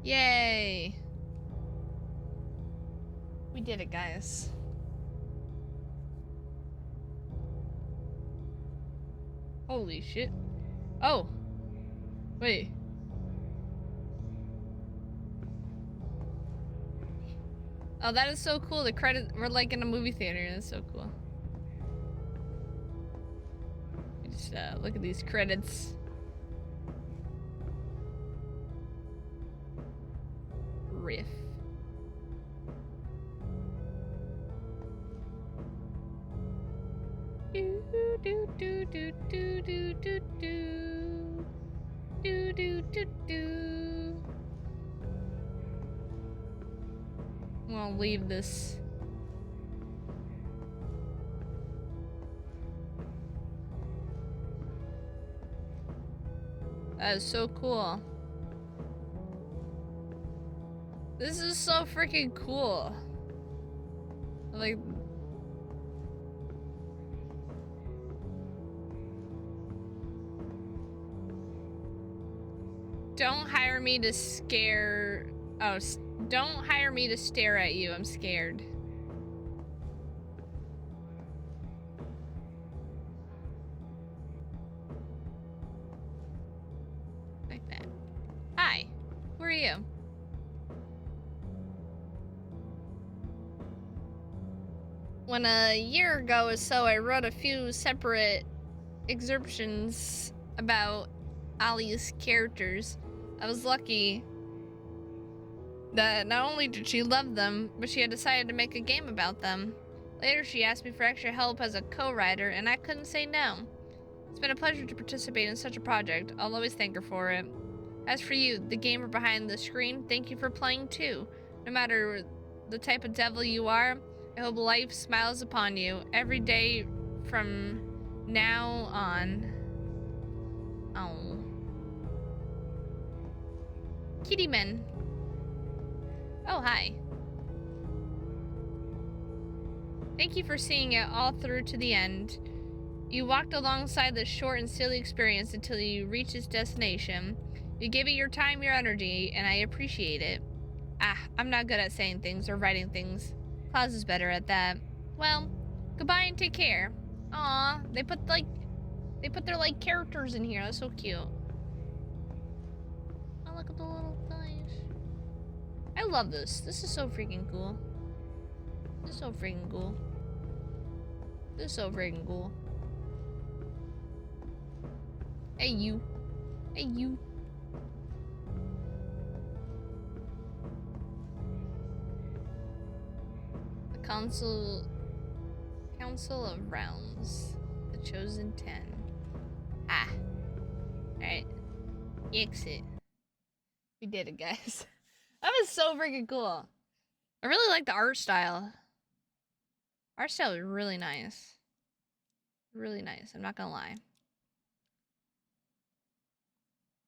Yay! We did it, guys. Holy shit. Oh! Wait. Oh, that is so cool. The credit, we're like in a movie theater. That's so cool. Just look at these credits. Riff. Do do do do do do do do do do do do. I'll leave this. That is so cool. This is so freaking cool. Like, don't hire me to scare. Oh, don't hire me to stare at you. I'm scared. when a year ago or so I wrote a few separate excerptions about Ali's characters, I was lucky that not only did she love them, but she had decided to make a game about them. Later, she asked me for extra help as a co-writer, and I couldn't say no. It's been a pleasure to participate in such a project. I'll always thank her for it. As for you, the gamer behind the screen, thank you for playing too. No matter the type of devil you are, I hope life smiles upon you every day from now on. Oh. Kittyman. Oh, hi. Thank you for seeing it all through to the end. You walked alongside this short and silly experience until you reached its destination. You gave it your time, your energy, and I appreciate it. I'm not good at saying things or writing things. Klaus is better at that. Well, goodbye and take care. Aw, they put their like characters in here. That's so cute. Oh, look at the little guys. I love this. This is so freaking cool. This is so freaking cool. This is so freaking cool. Hey, you. Hey, you. The Council of Realms. The Chosen 10. Alright. Exit. We did it, guys. That was so freaking cool. I really like the art style. Art style is really nice. Really nice, I'm not gonna lie.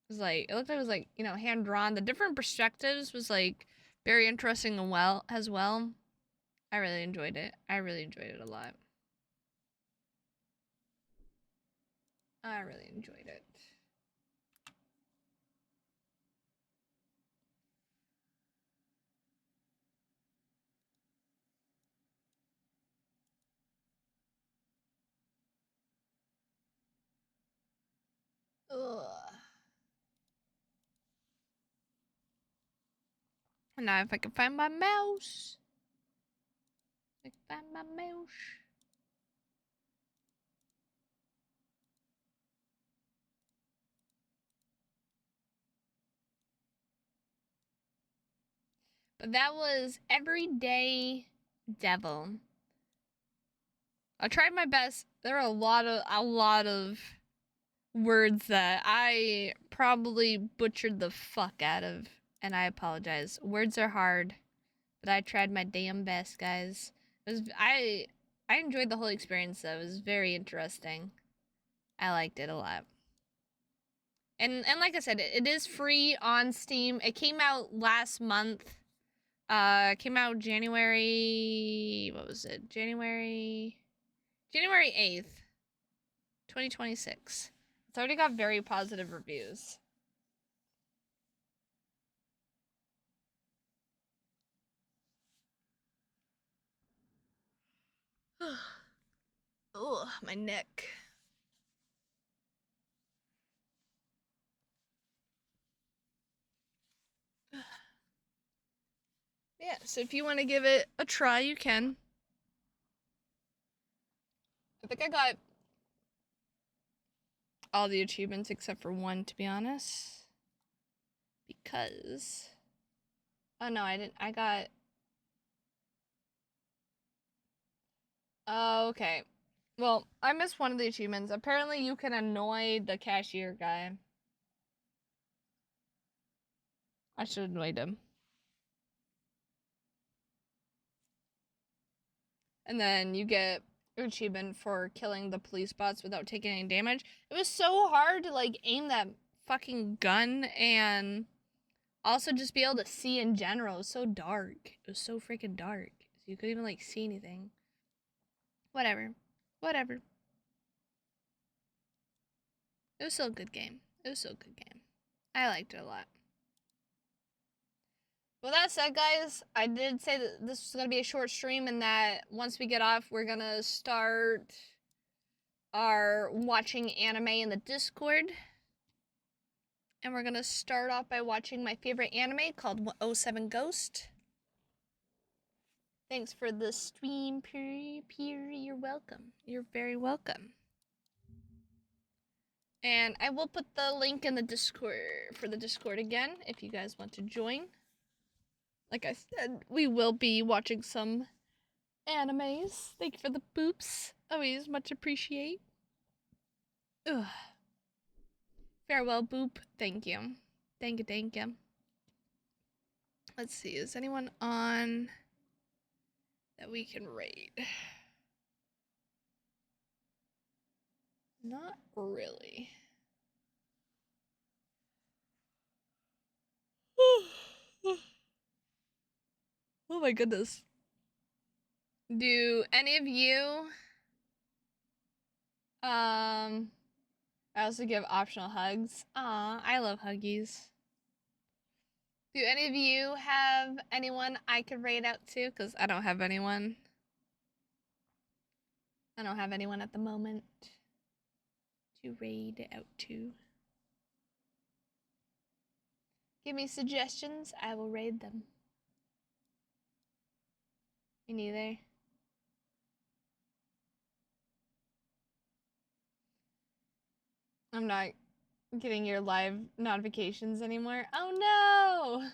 It looked like it was like, you know, hand drawn. The different perspectives was like very interesting and as well. I really enjoyed it. I really enjoyed it a lot. I really enjoyed it. Ugh. And now if I can find my mouse. I can find my mouse. But that was Everyday Devil. I tried my best. There are a lot of words that I probably butchered the fuck out of, and I apologize. Words are hard, but I tried my damn best, guys. I enjoyed the whole experience though. It was very interesting. I liked it a lot. And like I said, it is free on Steam. It came out last month. It came out January, what was it? January 8th, 2026. It's already got very positive reviews. Oh, my neck. Yeah, so if you want to give it a try, you can. I think I got all the achievements except for one, to be honest. Because... oh, no, I didn't. I got... oh, okay. Well, I missed one of the achievements. Apparently, you can annoy the cashier guy. I should have annoyed him. And then you get an achievement for killing the police bots without taking any damage. It was so hard to, like, aim that fucking gun and also just be able to see in general. It was so dark. It was so freaking dark. So you couldn't even, like, see anything. Whatever. Whatever. It was still a good game. It was still a good game. I liked it a lot. Well, that said, guys, I did say that this was going to be a short stream and that once we get off, we're going to start our watching anime in the Discord. And we're going to start off by watching my favorite anime called 07 Ghost. Thanks for the stream, Pure. You're welcome. You're very welcome. And I will put the link in the Discord for the Discord again if you guys want to join. Like I said, we will be watching some animes. Thank you for the boops. Always much appreciate. Ugh. Farewell, boop. Thank you. Thank you, thank you. Let's see, is anyone on that we can raid? Not really. Oh my goodness. Do any of you I also give optional hugs. Aw, I love huggies. Do any of you have anyone I could raid out to? Because I don't have anyone. I don't have anyone at the moment to raid out to. Give me suggestions, I will raid them. Me neither. I'm not getting your live notifications anymore. Oh no!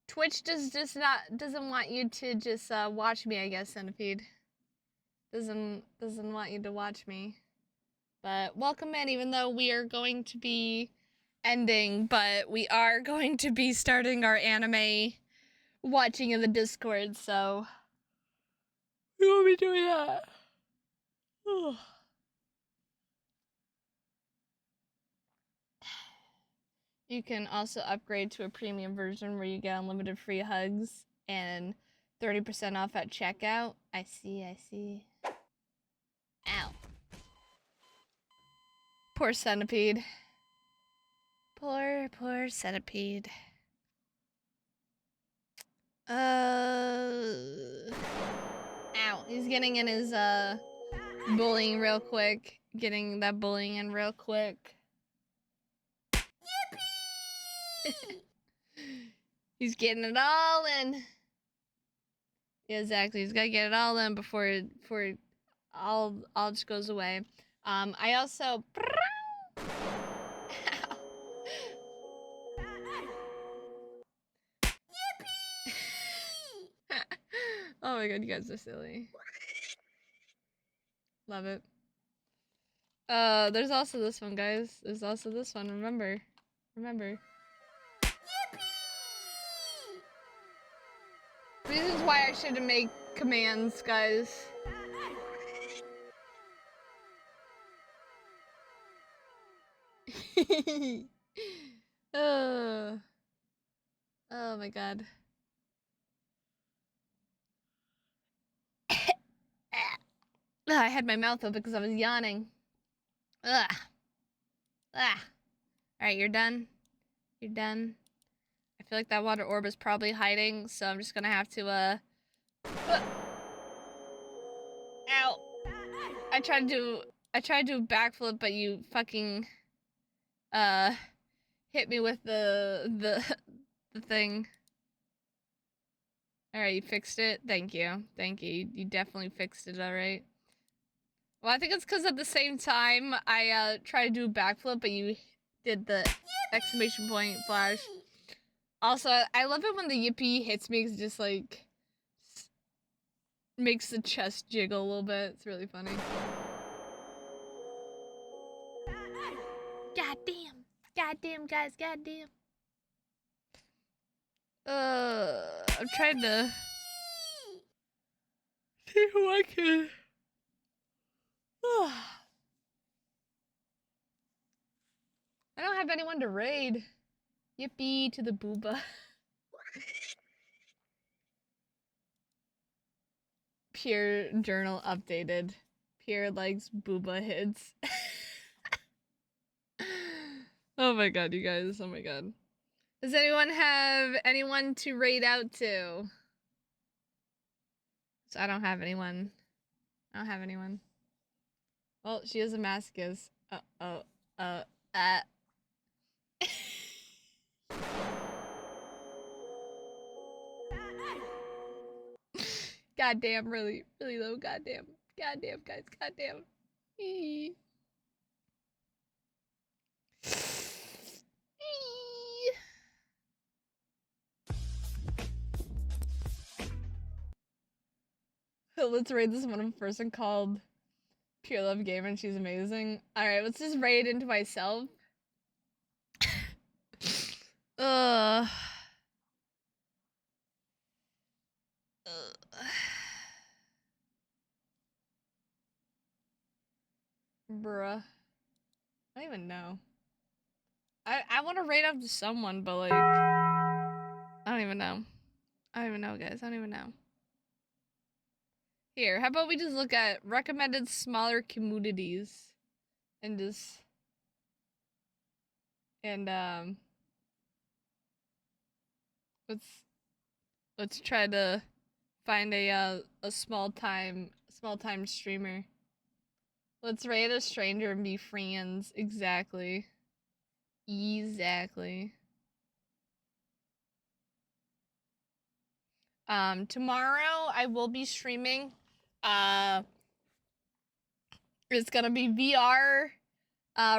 Twitch doesn't want you to just watch me, I guess, Centipede. Doesn't want you to watch me. But welcome in, even though we are going to be ending, but we are going to be starting our anime watching in the Discord, so we will be doing that. You can also upgrade to a premium version where you get unlimited free hugs and 30% off at checkout. I see. Ow. Poor Centipede. Poor Centipede. Ow. He's getting in his, bullying real quick. Getting that bullying in real quick. Yippee! He's getting it all in. Yeah, exactly. He's gotta get it all in before it all just goes away. I also... Oh my god, you guys are silly. Love it. There's also this one, guys. There's also this one, remember. Reasons why I shouldn't make commands, guys. Oh my god. I had my mouth open because I was yawning. Alright, you're done? You're done? I feel like that water orb is probably hiding, so I'm just gonna have to, Ow! I tried to do a backflip, but you fucking, hit me with the thing. Alright, you fixed it? Thank you. You definitely fixed it, alright. Well, I think it's because at the same time, I, tried to do a backflip, but you did the exclamation point flash. Also, I love it when the yippee hits me, because it just, like, makes the chest jiggle a little bit. It's really funny. Goddamn, guys, goddamn. I'm trying to see who I can. I don't have anyone to raid. Yippee to the booba. Pure journal updated. Pure likes booba hits. Oh my god, you guys. Oh my god. Does anyone have anyone to raid out to? So I don't have anyone. Well, she is a masochist. Goddamn, really, really low. Goddamn. Goddamn, guys. Goddamn. Let's rate this one person called Pure Love Gamer, and she's amazing. Alright, let's just rate into myself. Ugh. Bruh. I don't even know. I want to rate up to someone, but like, I don't even know. I don't even know, guys. I don't even know. Here, how about we just look at recommended smaller communities and just, and let's try to find a small time streamer. Let's rate a stranger and be friends. Exactly. Exactly. Tomorrow I will be streaming. It's gonna be VR,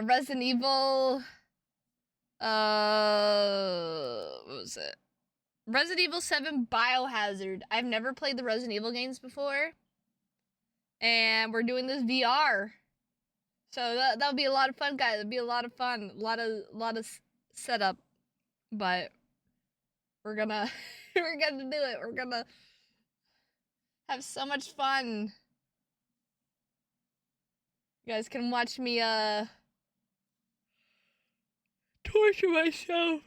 Resident Evil, what was it? Resident Evil 7 Biohazard. I've never played the Resident Evil games before. And we're doing this VR. So that'll be a lot of fun, guys. It'll be a lot of fun. A lot of setup. But we're gonna we're gonna do it. We're gonna have so much fun. You guys can watch me torture myself.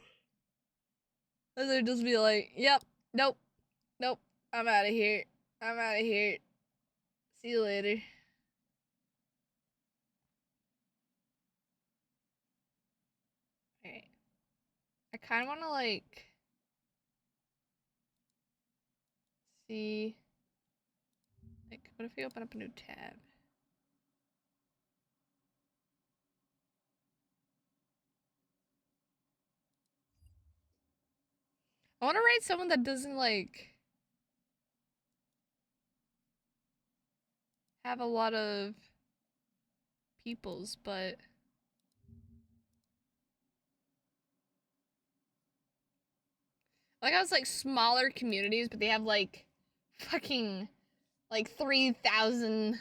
And then just be like, yep, nope, I'm out of here. See you later. Alright. I kind of want to, like, see. Like, what if we open up a new tab? I want to rate someone that doesn't, like, have a lot of peoples, but like, I was like smaller communities, but they have like fucking like 3,000K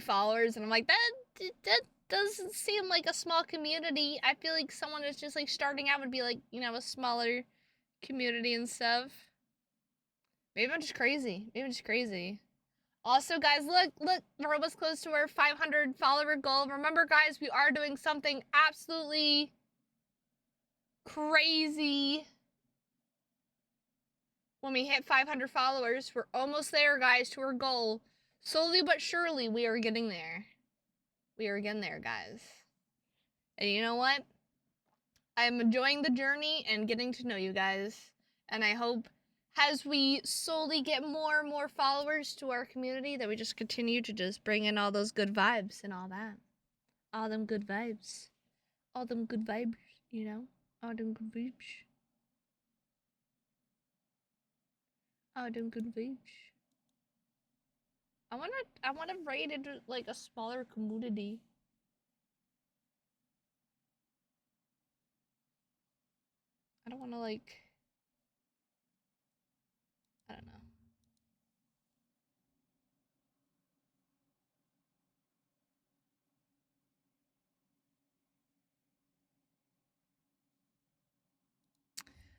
followers, and I'm like, that doesn't seem like a small community. I feel like someone that's just like starting out would be like, you know, a smaller community and stuff. Maybe I'm just crazy. Also, guys, look, we're almost close to our 500 follower goal. Remember, guys, we are doing something absolutely crazy. When we hit 500 followers, we're almost there, guys, to our goal. Slowly but surely, we are getting there. We are getting there, guys. And you know what? I'm enjoying the journey and getting to know you guys. And I hope as we slowly get more and more followers to our community, that we just continue to just bring in all those good vibes and all that. All them good vibes. All them good vibes, you know? All them good vibes. All them good vibes. I wanna raid into like a smaller community. I don't wanna like, I don't know.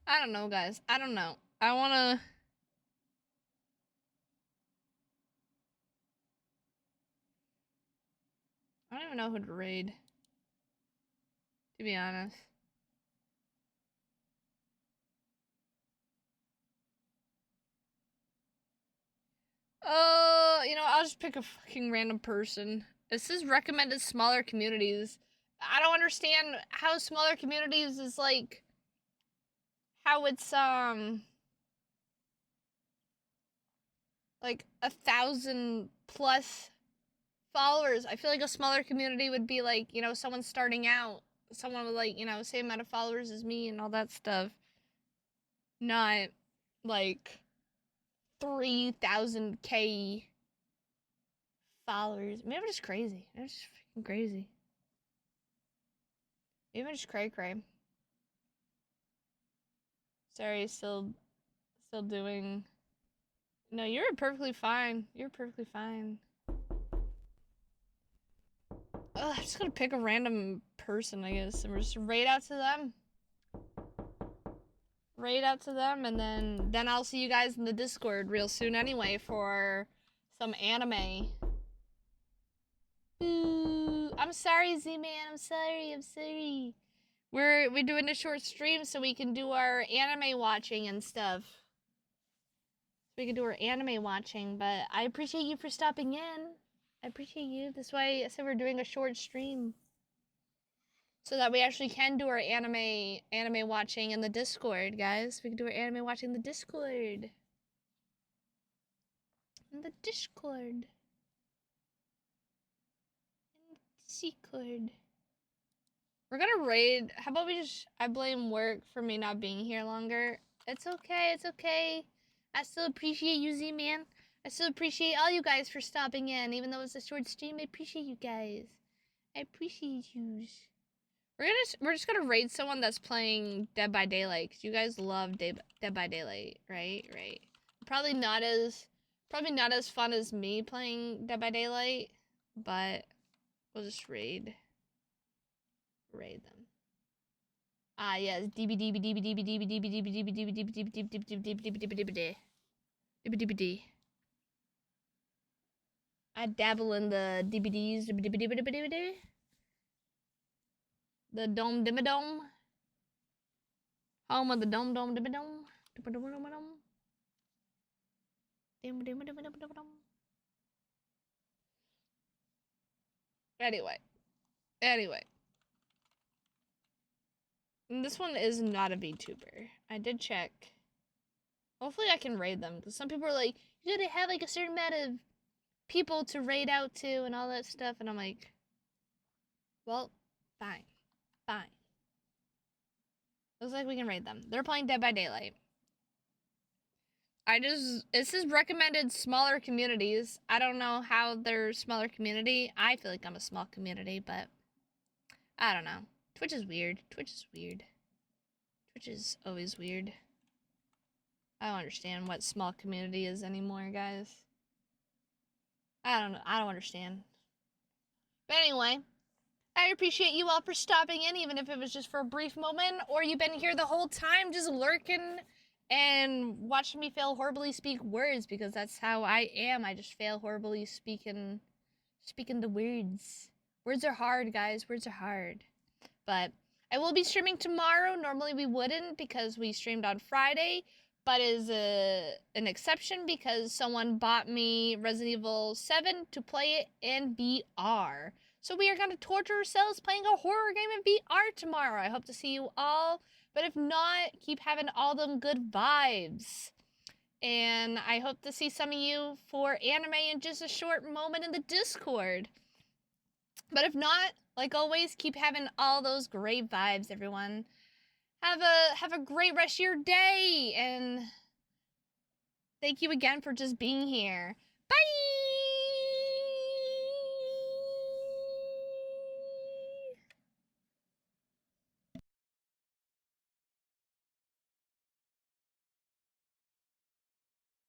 I don't know, guys. I don't know. I don't even know who to raid, to be honest. You know, I'll just pick a fucking random person. This is recommended smaller communities. I don't understand how smaller communities is like, how it's, like 1,000 plus followers. I feel like a smaller community would be like, you know, someone starting out, someone with like, you know, same amount of followers as me and all that stuff. Not like 3,000K followers. Maybe I'm just crazy. I'm just freaking crazy. Maybe I'm just cray-cray. Sorry, still doing... No, you're perfectly fine. You're perfectly fine. Ugh, I'm just gonna pick a random person, I guess, and we're just raid out to them. Raid out to them, and then I'll see you guys in the Discord real soon anyway for some anime. Ooh, I'm sorry, Z-Man. I'm sorry. We're doing a short stream so we can do our anime watching and stuff. We can do our anime watching, but I appreciate you for stopping in. I appreciate you. That's why I said we're doing a short stream. So that we actually can do our anime watching in the Discord, guys. We can do our anime watching in the Discord. In the Discord. We're gonna raid. How about we just... I blame work for me not being here longer. It's okay, it's okay. I still appreciate you, Z-Man. I still appreciate all you guys for stopping in. Even though it's a short stream, I appreciate you guys. I appreciate you. We're just gonna raid someone that's playing Dead by Daylight, because you guys love Dead by Daylight, right? Right. Probably not as fun as me playing Dead by Daylight, but we'll just raid them. Ah yes, DBD. I dabble in the DBDs. The dome dimmadome. Home of the dome dimmadome. Anyway. And this one is not a VTuber. I did check. Hopefully I can raid them, because some people are like, you gotta have like a certain amount of people to raid out to and all that stuff, and I'm like, well, fine. Looks like we can raid them. They're playing Dead by Daylight. This is recommended smaller communities. I don't know how they're smaller community. I feel like I'm a small community, but I don't know. Twitch is weird. Twitch is always weird. I don't understand what small community is anymore, guys. I don't know. I don't understand. But anyway, I appreciate you all for stopping in, even if it was just for a brief moment, or you've been here the whole time just lurking and watching me fail horribly speak words, because that's how I am. I just fail horribly speaking the words. Words are hard, guys. Words are hard. But I will be streaming tomorrow. Normally we wouldn't, because we streamed on Friday, but is an exception because someone bought me Resident Evil 7 to play it in VR. So we are going to torture ourselves playing a horror game in VR tomorrow. I hope to see you all. But if not, keep having all them good vibes. And I hope to see some of you for anime in just a short moment in the Discord. But if not, like always, keep having all those great vibes, everyone. Have a great rest of your day, and thank you again for just being here.